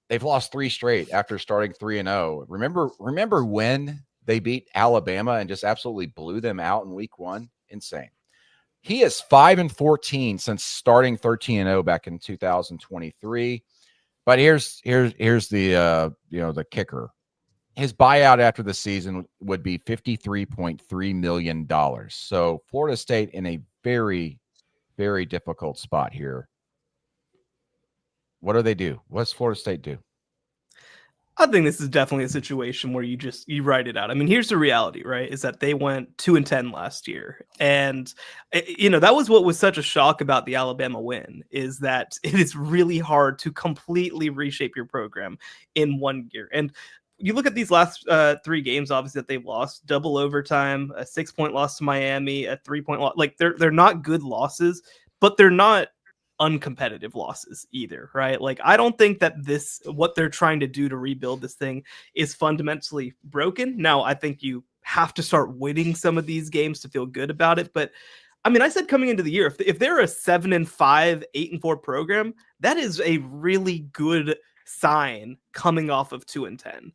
They've lost 3 straight after starting 3-0. Remember when they beat Alabama and just absolutely blew them out in week 1? Insane. He is 5-14 since starting 13-0 back in 2023. But here's the the kicker. His buyout after the season would be $53.3 million. So Florida State in a very, very difficult spot here. What do they do? What does Florida State do? I think this is definitely a situation where you write it out. I mean, here's the reality, right? Is that they went 2-10 last year. And, that was what was such a shock about the Alabama win, is that it is really hard to completely reshape your program in 1 year. And you look at these last 3 games, obviously, that they've lost: double overtime, a 6-point loss to Miami, a 3-point loss. Like, they're not good losses, but they're not uncompetitive losses either, right? Like, I don't think that what they're trying to do to rebuild this thing is fundamentally broken. Now, I think you have to start winning some of these games to feel good about it. But I mean, I said coming into the year, if they're a 7-5, 8-4 program, that is a really good sign coming off of 2-10.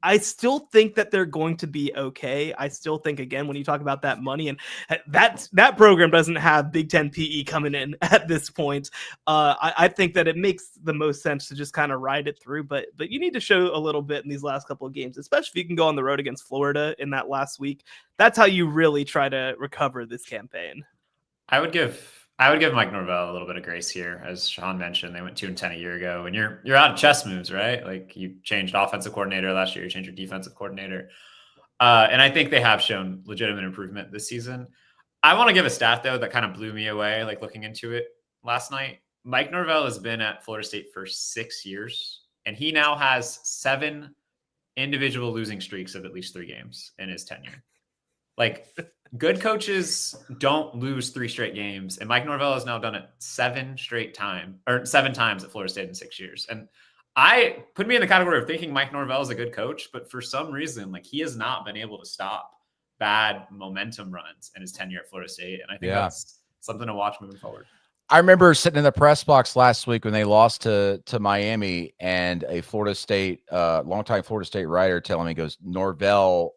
I still think that they're going to be okay. I still think, again, when you talk about that money, and that program doesn't have Big Ten PE coming in at this point. I think that it makes the most sense to just kind of ride it through. But you need to show a little bit in these last couple of games, especially if you can go on the road against Florida in that last week. That's how you really try to recover this campaign. I would give Mike Norvell a little bit of grace here. As Sean mentioned, they went 2-10 a year ago, and you're out of chess moves, right? Like, you changed offensive coordinator last year, you changed your defensive coordinator. And I think they have shown legitimate improvement this season. I want to give a stat, though, that kind of blew me away, like looking into it last night. Mike Norvell has been at Florida State for 6 years, and he now has 7 individual losing streaks of at least 3 games in his tenure. Like, good coaches don't lose 3 straight games, and Mike Norvell has now done it 7 times at Florida State in 6 years. And I put me in the category of thinking Mike Norvell is a good coach, but for some reason, like, he has not been able to stop bad momentum runs in his tenure at Florida State, and I think that's something to watch moving forward. I remember sitting in the press box last week when they lost to Miami, and a Florida State, longtime Florida State writer telling me, goes, Norvell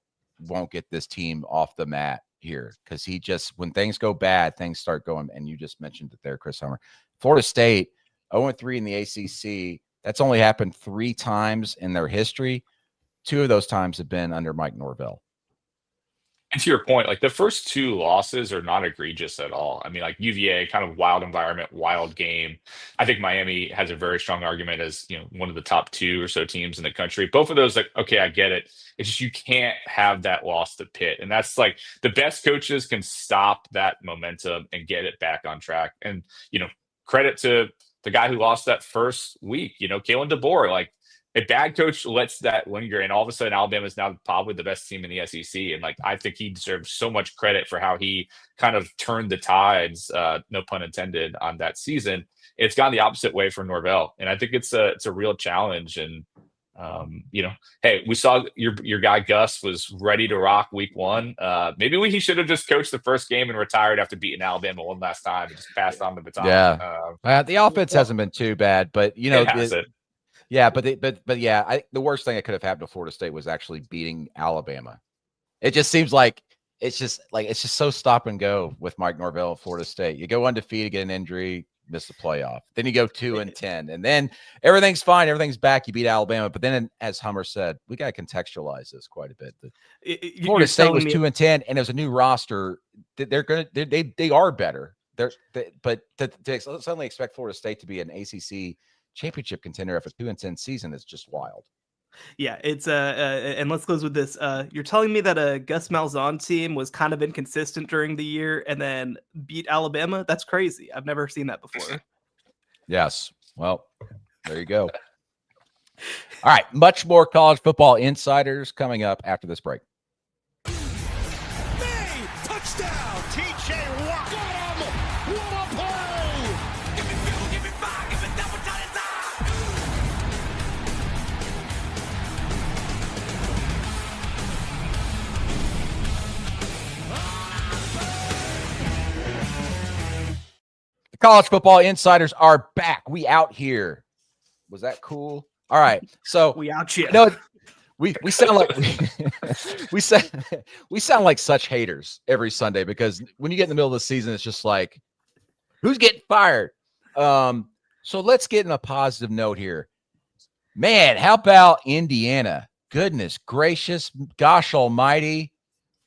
won't get this team off the mat here, because he just, when things go bad, things start going. And you just mentioned it there, Chris Hummer. Florida State 0-3 in the ACC. That's only happened 3 times in their history. 2 of those times have been under Mike Norvell. And to your point, like, the first 2 losses are not egregious at all. I mean, like, UVA, kind of wild environment, wild game. I think Miami has a very strong argument as, one of the top 2 or so teams in the country. Both of those, like, okay, I get it. It's just, you can't have that loss to Pitt. And that's, like, the best coaches can stop that momentum and get it back on track. And, credit to the guy who lost that first week, Kalen DeBoer, like, a bad coach lets that linger, and all of a sudden Alabama is now probably the best team in the SEC. And, like, I think he deserves so much credit for how he kind of turned the tides, no pun intended, on that season. It's gone the opposite way for Norvell, and I think it's a real challenge. And hey, we saw your guy Gus was ready to rock week 1. Maybe he should have just coached the first game and retired after beating Alabama one last time and just passed on the baton. Yeah, the offense hasn't been too bad, but yeah, but the worst thing that could have happened to Florida State was actually beating Alabama. It just seems like it's just so stop and go with Mike Norvell at Florida State. You go undefeated, get an injury, miss the playoff. Then you go 2-10, and then everything's fine, everything's back. You beat Alabama, but then, as Hummer said, we got to contextualize this quite a bit. Florida State was 2-10, and it was a new roster. They are better. But to suddenly expect Florida State to be an ACC championship contender after 2-10 season is just wild. Yeah, it's and let's close with this. You're telling me that a Gus Malzahn team was kind of inconsistent during the year and then beat Alabama? That's crazy. I've never seen that before. Yes. Well, there you go. All right, much more college football insiders coming up after this break. May, touchdown, TJ Watt. Got him. What a play. Give me fuel, give me fire, give me double time. The college football insiders are back. We out here. Was that cool? All right. So we out here. No, we sound like we sound like such haters every Sunday, because when you get in the middle of the season, it's just like, who's getting fired? So let's get in a positive note here. Man, how about Indiana? Goodness gracious, gosh almighty.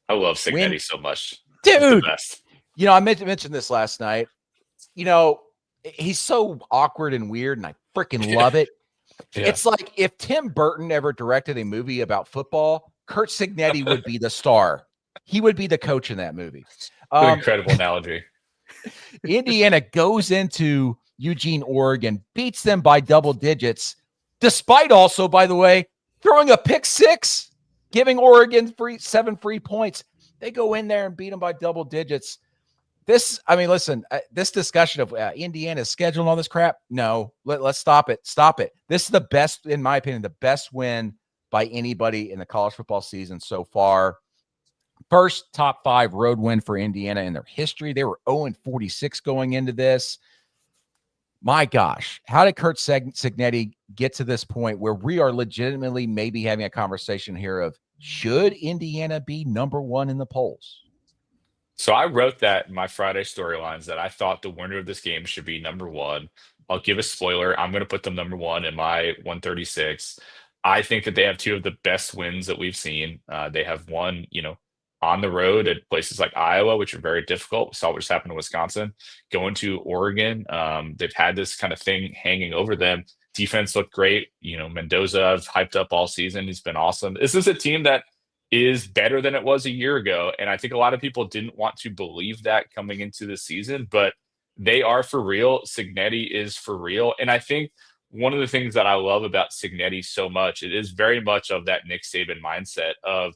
I love Cignetti so much. Dude, I mentioned this last night. He's so awkward and weird, and I freaking love it. Yeah. It's like if Tim Burton ever directed a movie about football, Curt Cignetti would be the star. He would be the coach in that movie. Incredible analogy. Indiana goes into Eugene, Oregon, beats them by double digits, despite also, by the way, throwing a pick six, giving Oregon 7 free points. They go in there and beat them by double digits. This discussion of Indiana's schedule and all this crap, no, let's stop it. Stop it. This is the best, in my opinion, the best win by anybody in the college football season so far. First top 5 road win for Indiana in their history. They were 0-46 going into this. My gosh, how did Kurt Cignetti get to this point where we are legitimately maybe having a conversation here of should Indiana be #1 in the polls? So I wrote that in my Friday storylines that I thought the winner of this game should be #1. I'll give a spoiler. I'm going to put them #1 in my 136. I think that they have two of the best wins that we've seen. They have one, on the road at places like Iowa, which are very difficult. We saw what just happened to Wisconsin. Going to Oregon, they've had this kind of thing hanging over them. Defense looked great. Mendoza, I've hyped up all season. He's been awesome. This is a team that is better than it was a year ago. And I think a lot of people didn't want to believe that coming into the season, but they are for real. Cignetti is for real. And I think one of the things that I love about Cignetti so much, it is very much of that Nick Saban mindset of,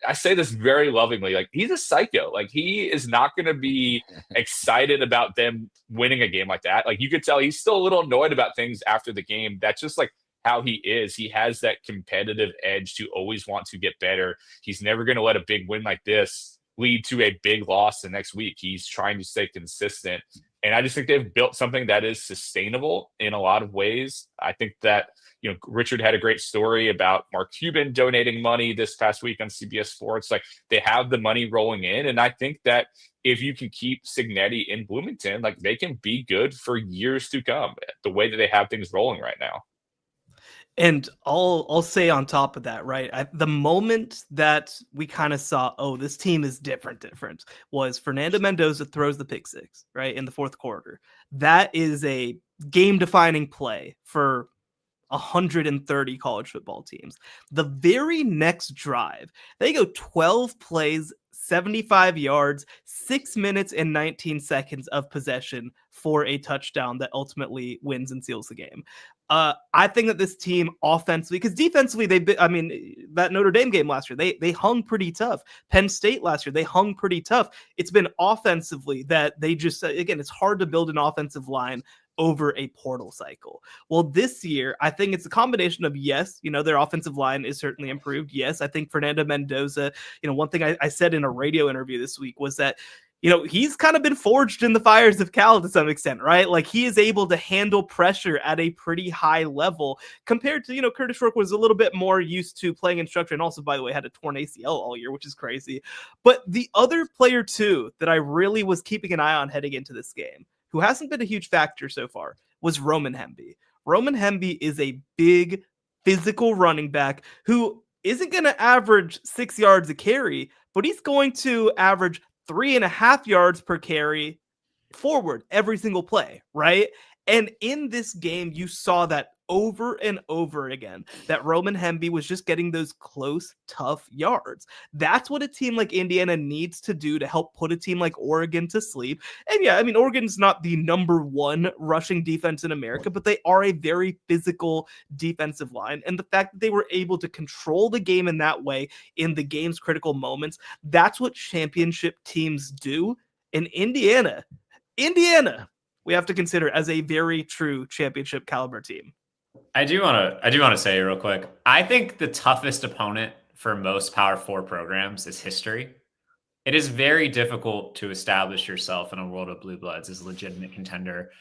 I say this very lovingly, like he's a psycho. Like he is not going to be excited about them winning a game like that. Like you could tell he's still a little annoyed about things after the game. That's just like how he is. He has that competitive edge to always want to get better. He's never going to let a big win like this lead to a big loss the next week. He's trying to stay consistent. And I just think they've built something that is sustainable in a lot of ways. I think that, Richard had a great story about Mark Cuban donating money this past week on CBS Sports. Like they have the money rolling in. And I think that if you can keep Cignetti in Bloomington, like they can be good for years to come, the way that they have things rolling right now. And I'll say on top of that, right? The moment that we kind of saw, oh, this team is different, was Fernando Mendoza throws the pick six, right, in the fourth quarter. That is a game-defining play for 130 college football teams. The very next drive, they go 12 plays, 75 yards, 6 minutes and 19 seconds of possession for a touchdown that ultimately wins and seals the game. I think that this team offensively, because defensively, that Notre Dame game last year, they hung pretty tough. Penn State last year, they hung pretty tough. It's been offensively that they just, again, it's hard to build an offensive line over a portal cycle. Well, this year, I think it's a combination of, yes, their offensive line is certainly improved. Yes, I think Fernando Mendoza, one thing I said in a radio interview this week was that, he's kind of been forged in the fires of Cal to some extent, right? Like he is able to handle pressure at a pretty high level compared to, Curtis Rourke was a little bit more used to playing in structure and also, by the way, had a torn ACL all year, which is crazy. But the other player too that I really was keeping an eye on heading into this game, who hasn't been a huge factor so far, was Roman Hemby. Roman Hemby is a big physical running back who isn't going to average 6 yards a carry, but he's going to average 3.5 yards per carry forward every single play, right? And in this game, you saw that over and over again, that Roman Hemby was just getting those close, tough yards. That's what a team like Indiana needs to do to help put a team like Oregon to sleep. And yeah, Oregon's not the #1 rushing defense in America, but they are a very physical defensive line. And the fact that they were able to control the game in that way in the game's critical moments, that's what championship teams do. In Indiana, we have to consider as a very true championship caliber team. I do want to say real quick, I think the toughest opponent for most Power 4 programs is history. It is very difficult to establish yourself in a world of blue bloods as a legitimate contender,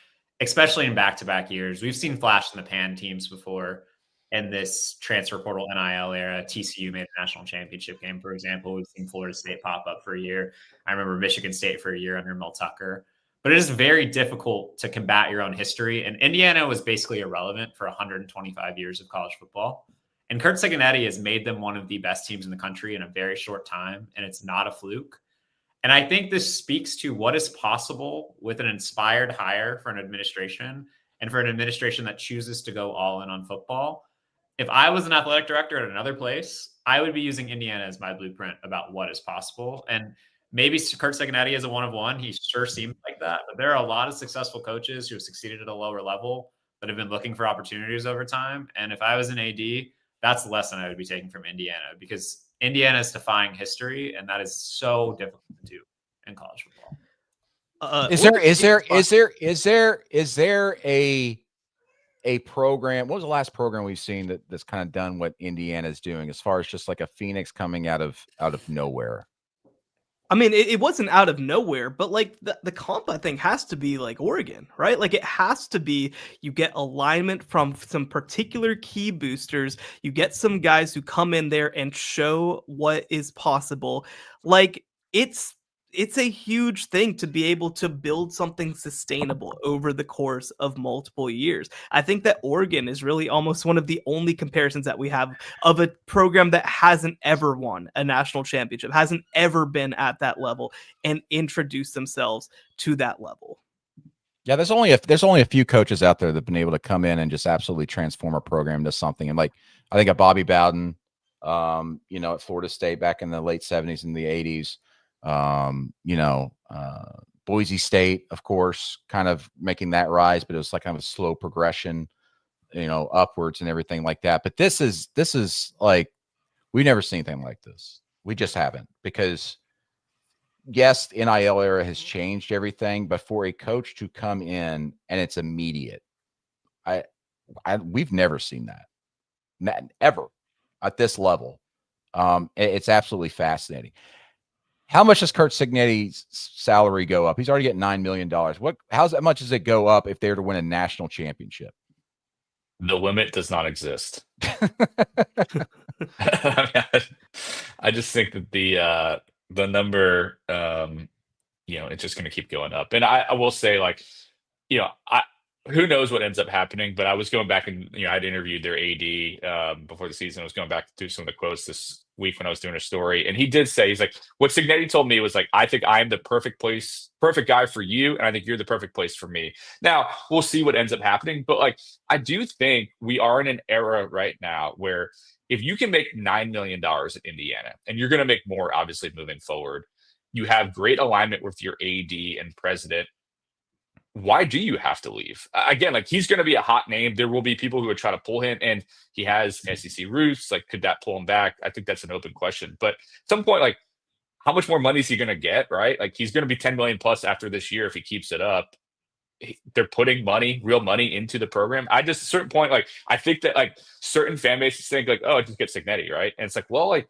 especially in back-to-back years. We've seen flash in the pan teams before in this transfer portal NIL era. TCU made a national championship game, for example. We've seen Florida State pop up for a year. I remember Michigan State for a year under Mel Tucker. But it is very difficult to combat your own history. And Indiana was basically irrelevant for 125 years of college football. And Kurt Cignetti has made them one of the best teams in the country in a very short time. And it's not a fluke. And I think this speaks to what is possible with an inspired hire for an administration and for an administration that chooses to go all in on football. If I was an athletic director at another place, I would be using Indiana as my blueprint about what is possible. And maybe Kurt Cignetti is a one of one. He sure seems like that. But there are a lot of successful coaches who have succeeded at a lower level that have been looking for opportunities over time. And if I was an AD, that's the lesson I would be taking from Indiana, because Indiana is defying history, and that is so difficult to do in college football. Is there a program? What was the last program we've seen that's kind of done what Indiana is doing, as far as just like a Phoenix coming out of nowhere? I mean, it wasn't out of nowhere, but like the comp, I think, has to be like Oregon, right? Like it has to be you get alignment from some particular key boosters, you get some guys who come in there and show what is possible. Like it's a huge thing to be able to build something sustainable over the course of multiple years. I think that Oregon is really almost one of the only comparisons that we have of a program that hasn't ever won a national championship, hasn't ever been at that level and introduced themselves to that level. Yeah, there's only a few coaches out there that have been able to come in and just absolutely transform a program into something. And like I think of Bobby Bowden, at Florida State back in the late 70s and the 80s. Boise State, of course, kind of making that rise, but it was like kind of a slow progression, upwards and everything like that. But this is like, we've never seen anything like this. We just haven't, because yes, the NIL era has changed everything, but for a coach to come in and it's immediate, we've never seen that ever at this level. It's absolutely fascinating. How much does Curt Cignetti's salary go up? He's already getting $9 million. How's much does it go up if they were to win a national championship? The limit does not exist. I just think that the number, it's just going to keep going up. And I will say, like, who knows what ends up happening, but I was going back and, I'd interviewed their AD before the season. I was going back through some of the quotes this week when I was doing a story. And he did say, he's like, what Cignetti told me was like, I think I am the perfect guy for you. And I think you're the perfect place for me. Now we'll see what ends up happening. But like, I do think we are in an era right now where if you can make $9 million in Indiana, and you're going to make more, obviously, moving forward, you have great alignment with your AD and president. Why do you have to leave? Again, like, he's going to be a hot name. There will be people who would try to pull him, and he has SEC roots. Like, could that pull him back? I think that's an open question. But at some point, like, how much more money is he going to get, right? Like, he's going to be 10 million plus after this year if he keeps it up. They're putting real money into the program. At a certain point, like, I think that like certain fan bases think like, oh, just get Cignetti, right? And it's like, well, like,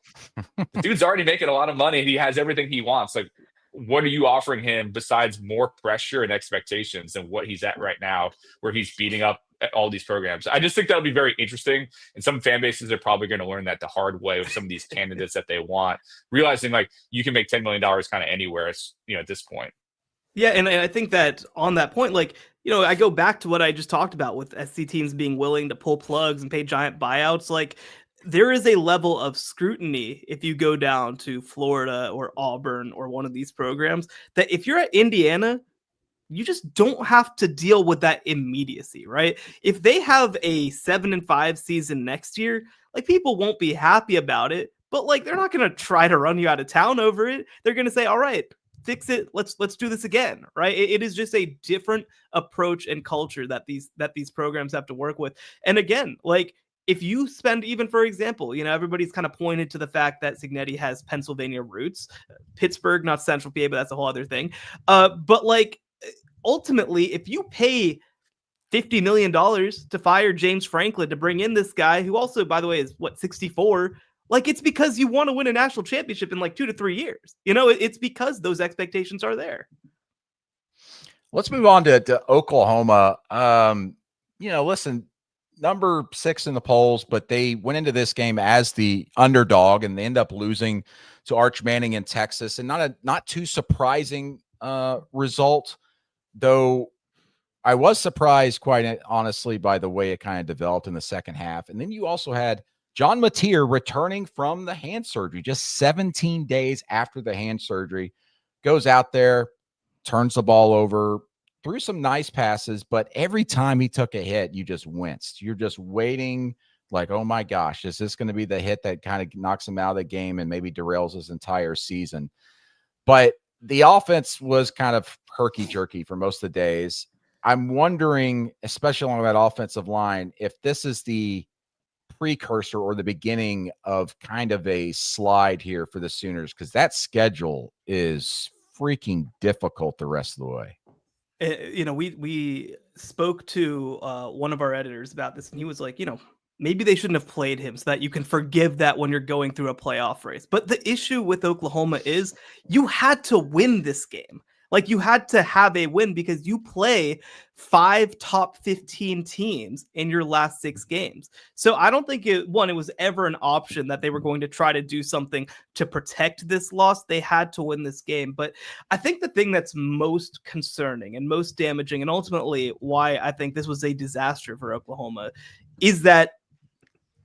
the dude's already making a lot of money. He has everything he wants. Like, what are you offering him besides more pressure and expectations than what he's at right now, where he's beating up all these programs? I just think that'll be very interesting. And some fan bases are probably going to learn that the hard way with some of these candidates that they want, realizing like you can make $10 million kind of anywhere, at this point. Yeah, and I think that on that point, like, I go back to what I just talked about with SC teams being willing to pull plugs and pay giant buyouts. Like, there is a level of scrutiny if you go down to Florida or Auburn or one of these programs, that if you're at Indiana, you just don't have to deal with that immediacy, right? If they have a 7-5 season next year, like, people won't be happy about it, but like, they're not going to try to run you out of town over it. They're going to say, all right, fix it. Let's do this again, right? It is just a different approach and culture that these programs have to work with. And again, like, if you spend, even for example, everybody's kind of pointed to the fact that Cignetti has Pennsylvania roots, Pittsburgh, not Central PA, but that's a whole other thing. But like, ultimately, if you pay $50 million to fire James Franklin to bring in this guy, who also, by the way, is 64. Like, it's because you want to win a national championship in like 2 to 3 years. It's because those expectations are there. Let's move on to Oklahoma. Listen, number 6 in the polls, but they went into this game as the underdog, and they end up losing to Arch Manning in Texas, and not too surprising result, though. I was surprised, quite honestly, by the way it kind of developed in the second half. And then you also had John Mateer returning from the hand surgery just 17 days after the hand surgery, goes out there, turns the ball over, threw some nice passes, but every time he took a hit, you just winced. You're just waiting like, oh my gosh, is this going to be the hit that kind of knocks him out of the game and maybe derails his entire season? But the offense was kind of herky-jerky for most of the days. I'm wondering, especially along that offensive line, if this is the precursor or the beginning of kind of a slide here for the Sooners, because that schedule is freaking difficult the rest of the way. We spoke to one of our editors about this, and he was like, maybe they shouldn't have played him so that you can forgive that when you're going through a playoff race. But the issue with Oklahoma is you had to win this game. Like, you had to have a win because you play 5 top 15 teams in your last 6 games. So I don't think it was ever an option that they were going to try to do something to protect this loss. They had to win this game. But I think the thing that's most concerning and most damaging, and ultimately why I think this was a disaster for Oklahoma, is that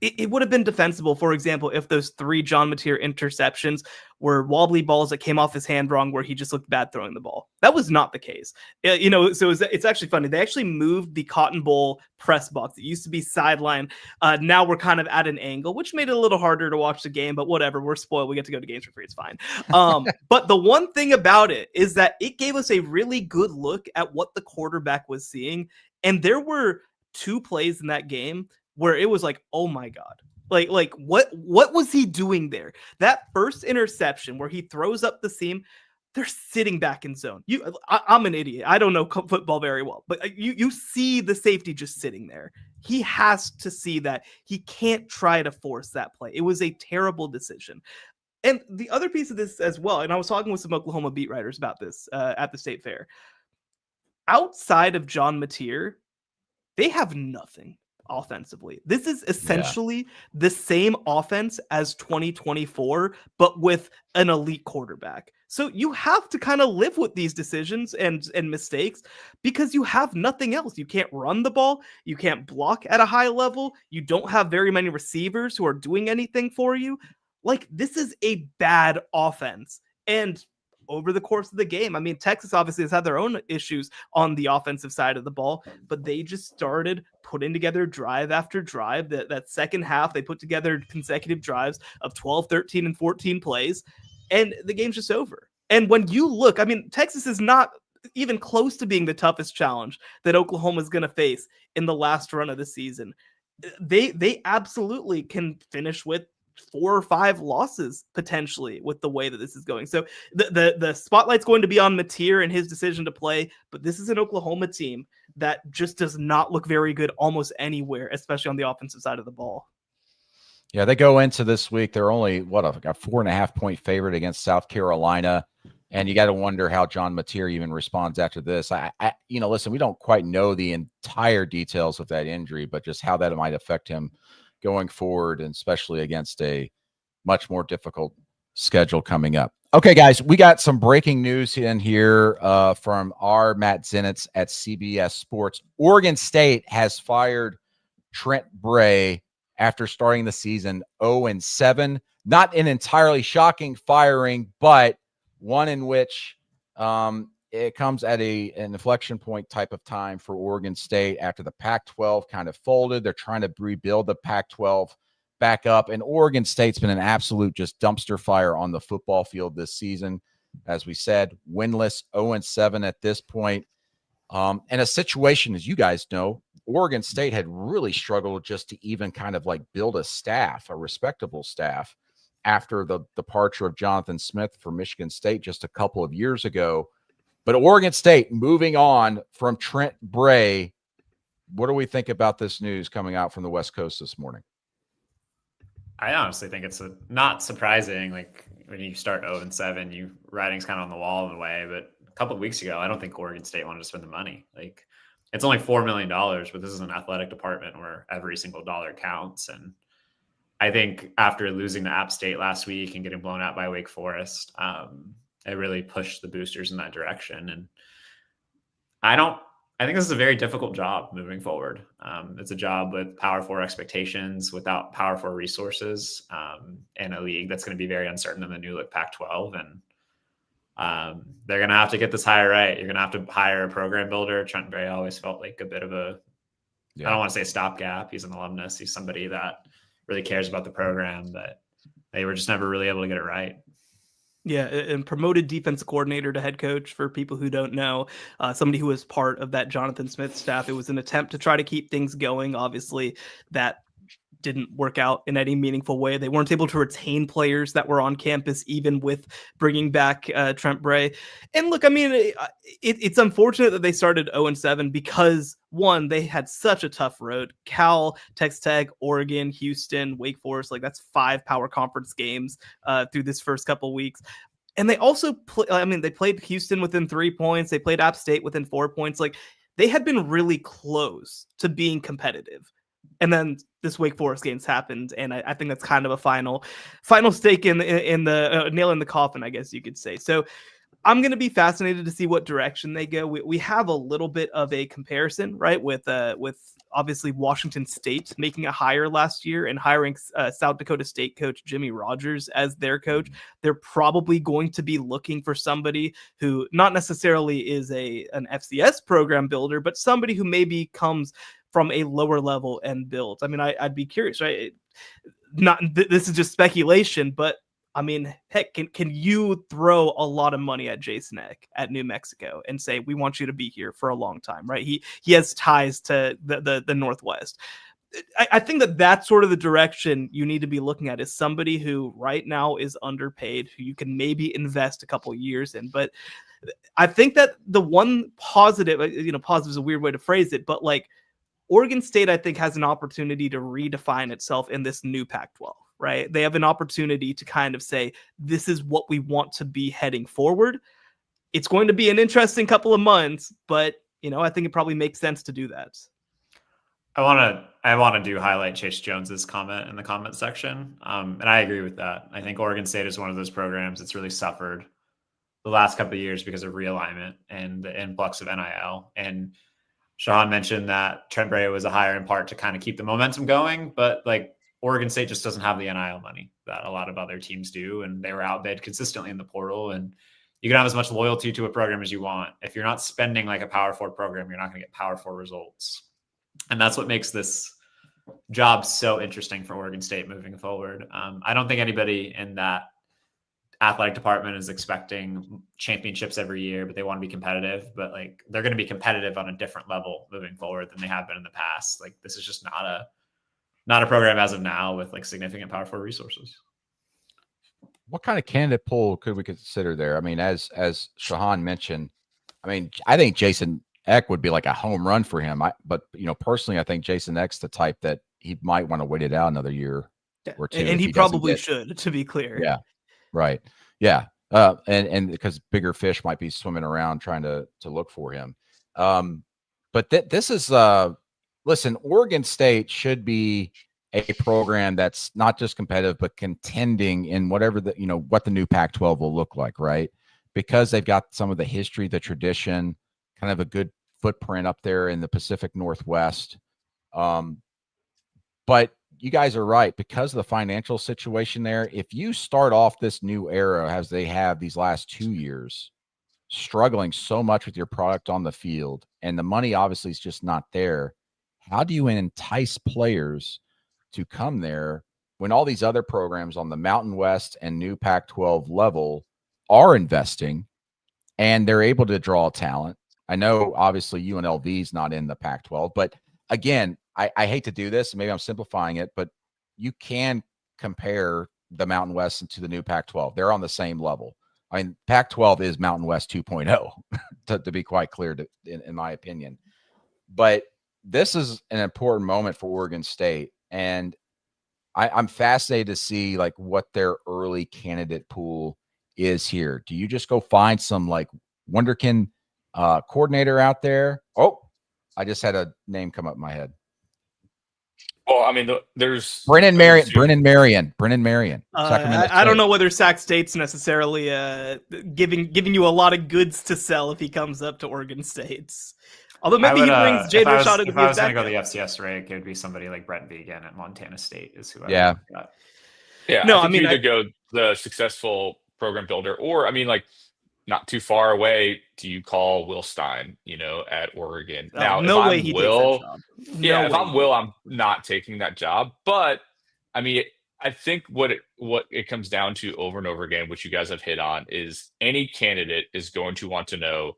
it would have been defensible, for example, if those 3 John Mateer interceptions were wobbly balls that came off his hand wrong, where he just looked bad throwing the ball. That was not the case. So it's actually funny. They actually moved the Cotton Bowl press box. It used to be sideline. Now we're kind of at an angle, which made it a little harder to watch the game, but whatever. We're spoiled. We get to go to games for free. It's fine. But the one thing about it is that it gave us a really good look at what the quarterback was seeing. And there were 2 plays in that game where it was like, oh my God, like what was he doing there? That first interception where he throws up the seam, they're sitting back in zone. I'm an idiot. I don't know football very well, but you see the safety just sitting there. He has to see that. He can't try to force that play. It was a terrible decision. And the other piece of this as well, and I was talking with some Oklahoma beat writers about this at the State Fair. Outside of John Mateer, they have nothing offensively. This is essentially the same offense as 2024, but with an elite quarterback. So you have to kind of live with these decisions and mistakes because you have nothing else. You can't run the ball. You can't block at a high level. You don't have very many receivers who are doing anything for you. Like, this is a bad offense. And over the course of the game, I mean, Texas obviously has had their own issues on the offensive side of the ball, but they just started putting together drive after drive. That second half, they put together consecutive drives of 12, 13, and 14 plays, and the game's just over. And when you look, I mean, Texas is not even close to being the toughest challenge that Oklahoma is going to face in the last run of the season. They absolutely can finish with 4 or 5 losses potentially with the way that this is going. So the spotlight's going to be on Mateer and his decision to play, but this is an Oklahoma team that just does not look very good almost anywhere, especially on the offensive side of the ball. Yeah, they go into this week. They're only a 4.5 point favorite against South Carolina. And you got to wonder how John Mateer even responds after this. Listen, we don't quite know the entire details of that injury, but just how that might affect him going forward, and especially against a much more difficult schedule coming up. Okay, guys, we got some breaking news in here from our Matt Zenitz at CBS Sports. Oregon State has fired Trent Bray after starting the season 0-7. Not an entirely shocking firing, but one in which it comes at an inflection point type of time for Oregon State after the Pac-12 kind of folded. They're trying to rebuild the Pac-12 back up, and Oregon State's been an absolute just dumpster fire on the football field this season. As we said, winless, 0-7 at this point. And a situation, as you guys know, Oregon State had really struggled just to even kind of like build a staff, a respectable staff, after the departure of Jonathan Smith from Michigan State just a couple of years ago. But Oregon State moving on from Trent Bray. What do we think about this news coming out from the West Coast this morning? I honestly think it's not surprising. Like, when you start 0-7, writing's kind of on the wall in a way. But a couple of weeks ago, I don't think Oregon State wanted to spend the money. Like, it's only $4 million, but this is an athletic department where every single dollar counts. And I think after losing to App State last week and getting blown out by Wake Forest, it really pushed the boosters in that direction. And I think this is a very difficult job moving forward. It's a job with Power 4 expectations, without Power 4 resources, in a league that's going to be very uncertain in the new look Pac-12. And they're going to have to get this hire right. You're going to have to hire a program builder. Trent Bray always felt like a bit of I don't want to say stopgap. He's an alumnus. He's somebody that really cares about the program, but they were just never really able to get it right. Yeah, and promoted defensive coordinator to head coach, for people who don't know, somebody who was part of that Jonathan Smith staff. It was an attempt to try to keep things going. Obviously, that didn't work out in any meaningful way. They weren't able to retain players that were on campus, even with bringing back Trent Bray. And look, I mean, it's unfortunate that they started 0-7 because, one, they had such a tough road. Cal, Texas Tech, Oregon, Houston, Wake Forest, like that's 5 power conference games through this first couple weeks. And they also they played Houston within 3 points. They played App State within 4 points. Like, they had been really close to being competitive. And then this Wake Forest game's happened, and I think that's kind of a final stake in the nail in the coffin, I guess you could say. So I'm going to be fascinated to see what direction they go. We have a little bit of a comparison, right, with obviously Washington State making a hire last year and hiring South Dakota State coach Jimmy Rogers as their coach. They're probably going to be looking for somebody who not necessarily is an FCS program builder, but somebody who maybe comes from a lower level and build. I mean, I'd be curious, right? This is just speculation, but I mean, heck, can you throw a lot of money at Jason Eck at New Mexico and say, we want you to be here for a long time, right? He has ties to the Northwest. I think that's sort of the direction you need to be looking at, is somebody who right now is underpaid, who you can maybe invest a couple years in. But I think that the one positive, positive is a weird way to phrase it, but like, Oregon State, I think, has an opportunity to redefine itself in this new Pac-12, right? They have an opportunity to kind of say, this is what we want to be heading forward. It's going to be an interesting couple of months, but, I think it probably makes sense to do that. I want to highlight Chase Jones's comment in the comment section. And I agree with that. I think Oregon State is one of those programs that's really suffered the last couple of years because of realignment and the influx of NIL. And Shahan mentioned that Trent Bray was a hire in part to kind of keep the momentum going, but like Oregon State just doesn't have the NIL money that a lot of other teams do. And they were outbid consistently in the portal, and you can have as much loyalty to a program as you want. If you're not spending like a Power 4 program, you're not going to get Power 4 results. And that's what makes this job so interesting for Oregon State moving forward. I don't think anybody in that athletic department is expecting championships every year, but they want to be competitive. But like, they're going to be competitive on a different level moving forward than they have been in the past. Like, this is just not a program as of now with like significant Power 4 resources. What kind of candidate pool could we consider there? I mean, as Shahan mentioned, I mean, I think Jason Eck would be like a home run for him. But personally, I think Jason Eck's the type that he might want to wait it out another year or two. And he probably should, to be clear. Yeah. Right. Yeah. And because bigger fish might be swimming around trying to look for him. But this is listen, Oregon State should be a program that's not just competitive, but contending in whatever what the new Pac-12 will look like, right? Because they've got some of the history, the tradition, kind of a good footprint up there in the Pacific Northwest. But you guys are right, because of the financial situation there. If you start off this new era as they have these last 2 years, struggling so much with your product on the field, and the money obviously is just not there, how do you entice players to come there when all these other programs on the Mountain West and new Pac-12 level are investing and they're able to draw talent? I know obviously UNLV is not in the Pac-12, but again, I hate to do this, maybe I'm simplifying it, but you can compare the Mountain West to the new Pac-12. They're on the same level. I mean, Pac-12 is Mountain West 2.0, to be quite clear, in my opinion. But this is an important moment for Oregon State, and I'm fascinated to see like what their early candidate pool is here. Do you just go find some like wonderkin coordinator out there? Oh, I just had a name come up in my head. Well, I mean, there's Brennan Marion. I don't know whether Sac State's necessarily giving you a lot of goods to sell if he comes up to Oregon State. Although maybe he brings Jade Rashad. If I was going to go the FCS rank, it would be somebody like Brent Vegan at Montana State is who I would got. Yeah. No, I mean, you either go the successful program builder, or I mean, like, not too far away, do you call Will Stein, at Oregon? Now, no way he takes that job. If I'm Will, I'm not taking that job. But I mean, I think what it comes down to over and over again, which you guys have hit on, is any candidate is going to want to know,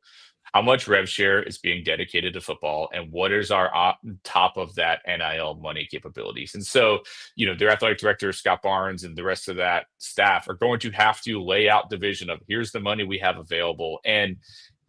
how much rev share is being dedicated to football, and what is our top of that NIL money capabilities. And so, their athletic director, Scott Barnes, and the rest of that staff are going to have to lay out the vision of here's the money we have available. And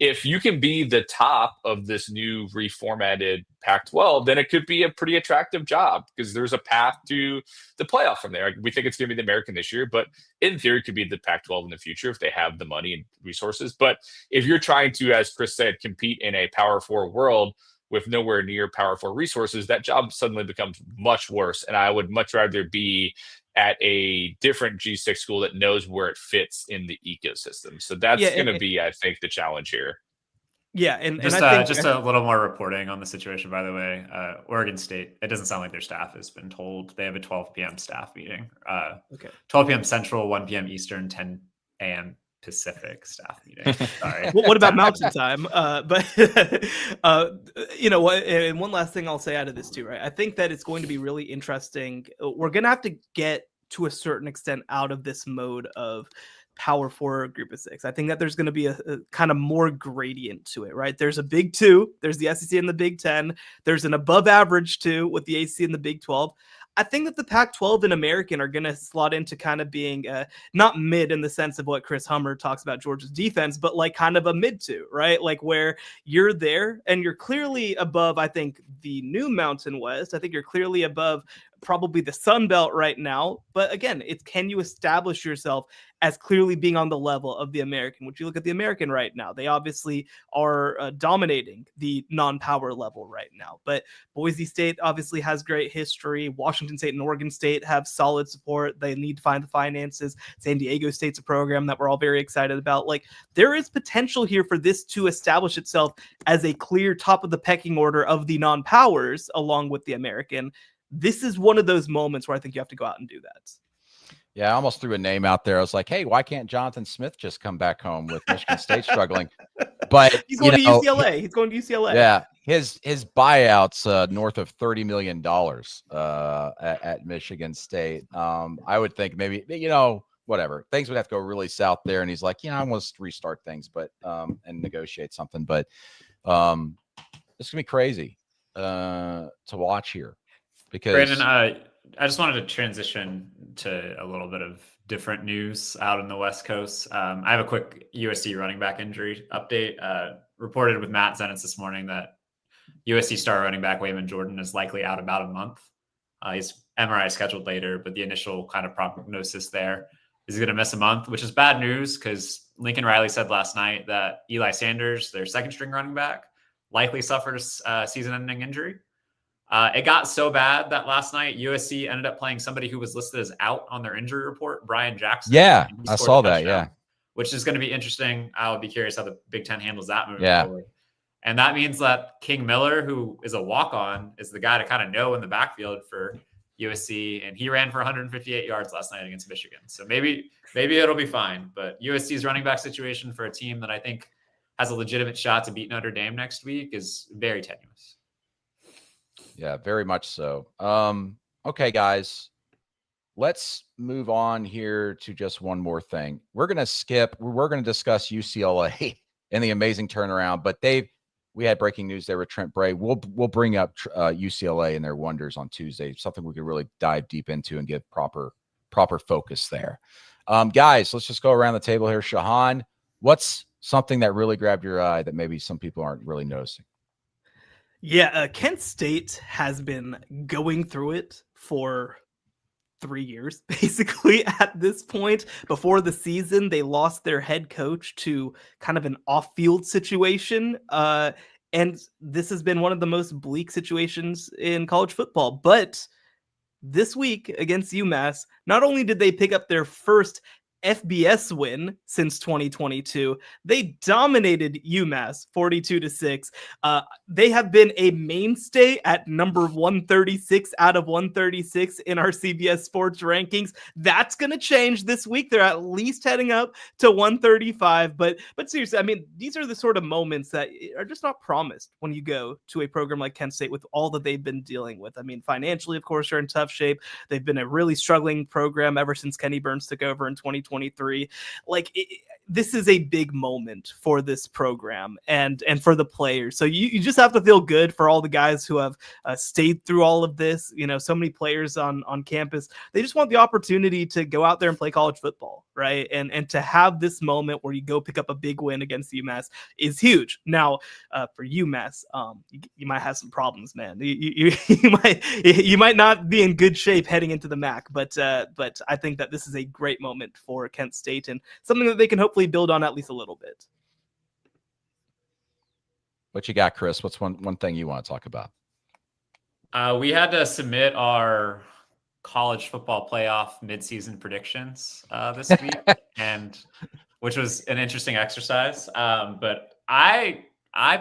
if you can be the top of this new reformatted Pac-12, then it could be a pretty attractive job because there's a path to the playoff from there. We think it's going to be the American this year, but in theory, it could be the Pac-12 in the future if they have the money and resources. But if you're trying to, as Chris said, compete in a Power 4 world with nowhere near Power 4 resources, that job suddenly becomes much worse. And I would much rather be at a different G6 school that knows where it fits in the ecosystem. So that's going to be, I think, the challenge here. Yeah, and just, I think just a little more reporting on the situation, by the way. Oregon State, it doesn't sound like their staff has been told. They have a 12 p.m. staff meeting. 12 p.m. Central, 1 p.m. Eastern, 10 a.m. Pacific staff meeting. Sorry. What about Mountain Time? But you know what? And one last thing I'll say out of this too, right? I think that it's going to be really interesting. We're going to have to get to a certain extent out of this mode of Power 4 Group of 6. I think that there's going to be a kind of more gradient to it, right? There's a Big 2, there's the SEC and the Big 10, there's an above average 2 with the ACC and the Big 12. I think that the Pac-12 and American are going to slot into kind of being not mid in the sense of what Chris Hummer talks about Georgia's defense, but like kind of a mid 2, right? Like where you're there and you're clearly above, I think, the new Mountain West. I think you're clearly above probably the Sun Belt right now. But again, it's can you establish yourself as clearly being on the level of the American? Would you look at the American right now? They obviously are dominating the non-power level right now. But Boise State obviously has great history. Washington State and Oregon State have solid support. They need to find the finances. San Diego State's a program that we're all very excited about. Like there is potential here for this to establish itself as a clear top of the pecking order of the non-powers along with the American. This is one of those moments where I think you have to go out and do that. Yeah, I almost threw a name out there. I was like, hey, why can't Jonathan Smith just come back home with Michigan State struggling? But he's going to UCLA. He's going to UCLA. Yeah, his buyout's north of $30 million at Michigan State. I would think maybe, whatever. Things would have to go really south there. And he's like, I want to restart things, but and negotiate something. But it's going to be crazy to watch here. Because Brandon, I just wanted to transition to a little bit of different news out in the West Coast. I have a quick USC running back injury update. Reported with Matt Zenitz this morning that USC star running back Wayman Jordan is likely out about a month. He's MRI scheduled later, but the initial kind of prognosis there is going to miss a month, which is bad news because Lincoln Riley said last night that Eli Sanders, their second string running back, likely suffered a season-ending injury. It got so bad that last night USC ended up playing somebody who was listed as out on their injury report, Brian Jackson. Yeah, I saw that. Yeah, which is going to be interesting. I'll be curious how the Big Ten handles that moving yeah. forward. And that means that King Miller, who is a walk-on, is the guy to kind of know in the backfield for USC, and he ran for 158 yards last night against Michigan. So maybe it'll be fine. But USC's running back situation for a team that I think has a legitimate shot to beat Notre Dame next week is very tenuous. Yeah, very much so. Okay, guys, let's move on here to just one more thing. We're going to discuss UCLA and the amazing turnaround, but we had breaking news there with Trent Bray. We'll bring up UCLA and their wonders on Tuesday, something we could really dive deep into and give proper focus there. Guys, let's just go around the table here. Shahan, what's something that really grabbed your eye that maybe some people aren't really noticing? Yeah, Kent State has been going through it for 3 years, basically, at this point. Before the season, they lost their head coach to kind of an off-field situation. And this has been one of the most bleak situations in college football. But this week against UMass, not only did they pick up their first FBS win since 2022. They dominated UMass 42-6. They have been a mainstay at number 136 out of 136 in our CBS Sports rankings. That's going to change this week. They're at least heading up to 135. But seriously, I mean, these are the sort of moments that are just not promised when you go to a program like Kent State with all that they've been dealing with. I mean, financially, of course, they're in tough shape. They've been a really struggling program ever since Kenny Burns took over in 2020. 2023. This is a big moment for this program and for the players. So you just have to feel good for all the guys who have stayed through all of this. So many players on campus, they just want the opportunity to go out there and play college football, right? And to have this moment where you go pick up a big win against UMass is huge. Now, for UMass, you might have some problems, man. You might not be in good shape heading into the MAC, but I think that this is a great moment for Kent State and something that they can hopefully build on at least a little bit. What you got, Chris? What's one thing you want to talk about? We had to submit our college football playoff midseason predictions this week, and which was an interesting exercise. But I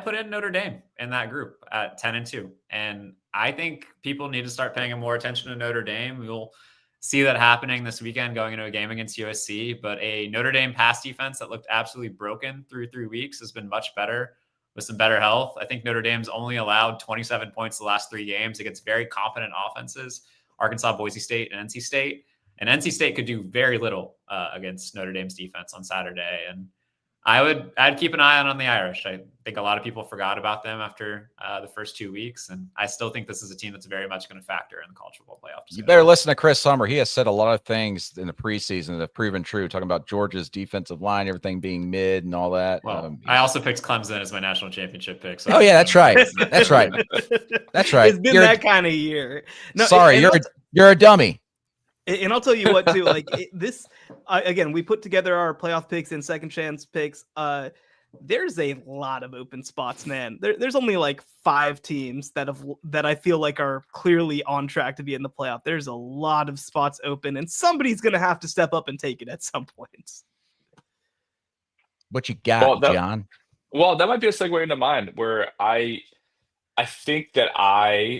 put in Notre Dame in that group at 10-2, and I think people need to start paying more attention to Notre Dame. We'll see that happening this weekend going into a game against USC, but a Notre Dame pass defense that looked absolutely broken through 3 weeks has been much better with some better health. I think Notre Dame's only allowed 27 points the last 3 games against very competent offenses, Arkansas, Boise State, and NC State. And NC State could do very little against Notre Dame's defense on Saturday. And I'd keep an eye on the Irish. I think a lot of people forgot about them after the first 2 weeks, and I still think this is a team that's very much going to factor in the college football playoff. You better listen to Chris Summer. He has said a lot of things in the preseason that have proven true, talking about Georgia's defensive line, everything being mid and all that. Well, I also picked Clemson as my national championship pick. So yeah, that's right. That's right. That's right. It's been that kind of year. No, sorry, you're a dummy. And I'll tell you what, too, again, we put together our playoff picks and second chance picks. There's a lot of open spots, man. There's only 5 teams that I feel like are clearly on track to be in the playoff. There's a lot of spots open, and somebody's going to have to step up and take it at some point. What you got, John? Well, that might be a segue into mine, where I think that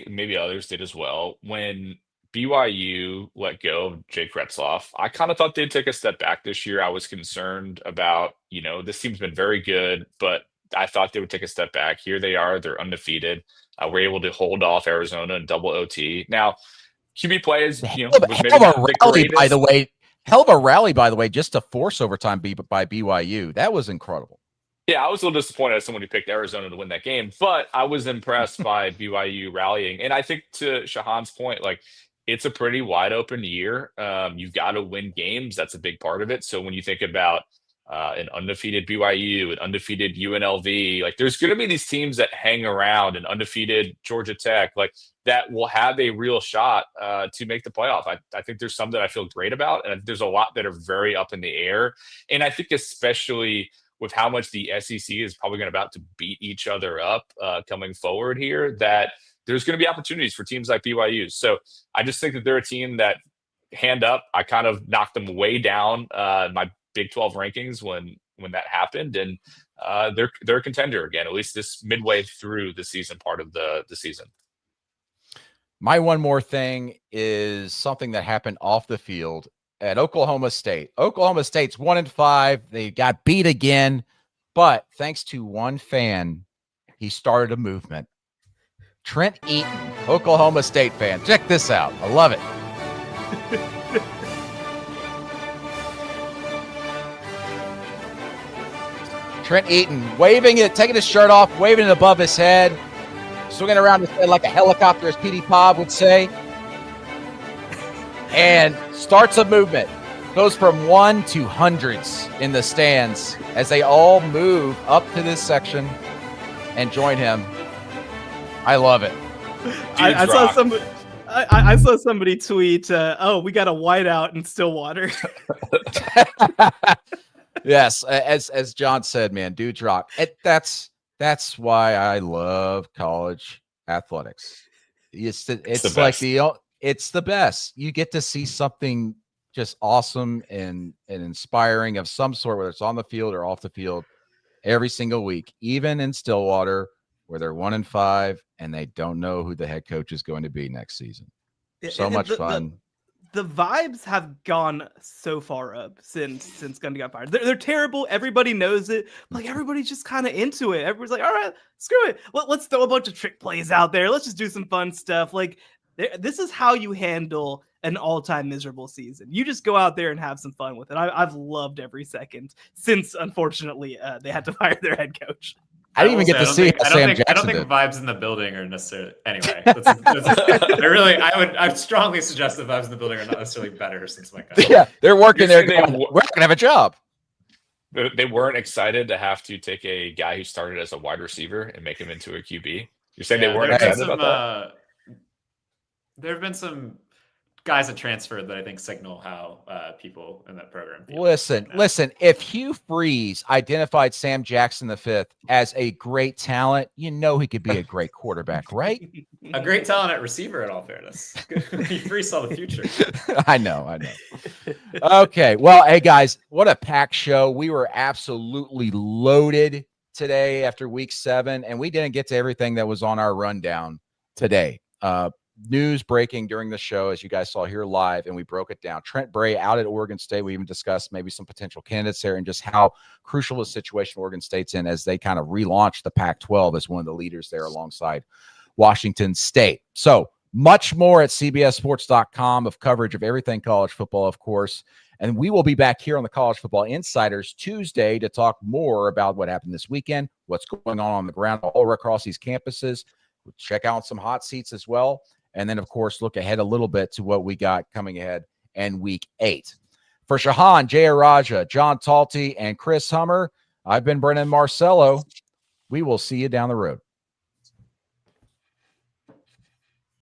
maybe others did as well, when BYU let go of Jake Retzloff, I kind of thought they'd take a step back this year. I was concerned about, this team's been very good, but I thought they would take a step back. Here they are. They're undefeated. We're able to hold off Arizona in double OT. Now, QB play is, hell of a rally, by the way, just to force overtime by BYU. That was incredible. Yeah, I was a little disappointed as someone who picked Arizona to win that game, but I was impressed by BYU rallying. And I think, to Shahan's point, it's a pretty wide open year. You've got to win games. That's a big part of it. So when you think about an undefeated BYU, an undefeated UNLV, there's going to be these teams that hang around, an undefeated Georgia Tech, that will have a real shot to make the playoff. I think there's some that I feel great about, and there's a lot that are very up in the air. And I think especially with how much the SEC is probably about to beat each other up coming forward here, that there's going to be opportunities for teams like BYU. So I just think that they're a team that, hand up, I kind of knocked them way down in my Big 12 rankings when that happened. And they're a contender again, at least this midway through the season part of the season. My one more thing is something that happened off the field at Oklahoma State. Oklahoma State's 1-5. They got beat again, but thanks to one fan, he started a movement. Trent Eaton, Oklahoma State fan. Check this out. I love it. Trent Eaton waving it, taking his shirt off, waving it above his head, swinging around his head like a helicopter, as Petey Pob would say, and starts a movement. Goes from 1 to hundreds in the stands as they all move up to this section and join him. I love it. I saw somebody tweet, we got a whiteout in Stillwater. Yes, as John said, man, dudes rock. That's why I love college athletics. It's the best. You get to see something just awesome and inspiring of some sort, whether it's on the field or off the field, every single week, even in Stillwater, where they're 1-5 and they don't know who the head coach is going to be next season. So much fun. The vibes have gone so far up since Gundy got fired. They're terrible. Everybody knows it. Everybody's just kind of into it. Everybody's like, all right, screw it. Let's throw a bunch of trick plays out there. Let's just do some fun stuff. This is how you handle an all-time miserable season. You just go out there and have some fun with it. I've loved every second since, unfortunately, they had to fire their head coach. I didn't even get to see how Sam Jackson I don't think did. vibes in the building are necessarily. Anyway, I would strongly suggest that vibes in the building are not necessarily better since Mike. Yeah, they're working there. You're saying Going, we're not gonna have a job. They weren't excited to have to take a guy who started as a wide receiver and make him into a QB. You're saying they weren't excited about that? There have been some guys that transferred that I think signal how people in that program feel. Listen. If Hugh Freeze identified Sam Jackson V as a great talent, you know he could be a great quarterback, right? A great talent at receiver, in all fairness. Hugh Freeze saw the future. I know. Okay, well, hey guys, what a packed show. We were absolutely loaded today after week 7, and we didn't get to everything that was on our rundown today. News breaking during the show, as you guys saw here live, and we broke it down. Trent Bray out at Oregon State. We even discussed maybe some potential candidates there and just how crucial the situation Oregon State's in as they kind of relaunch the Pac-12 as one of the leaders there alongside Washington State. So much more at cbssports.com of coverage of everything college football, of course. And we will be back here on the College Football Insiders Tuesday to talk more about what happened this weekend, what's going on the ground all across these campuses. We'll check out some hot seats as well. And then, of course, look ahead a little bit to what we got coming ahead in week 8. For Shahan, Jayaraja, John Talty, and Chris Hummer, I've been Brennan Marcello. We will see you down the road.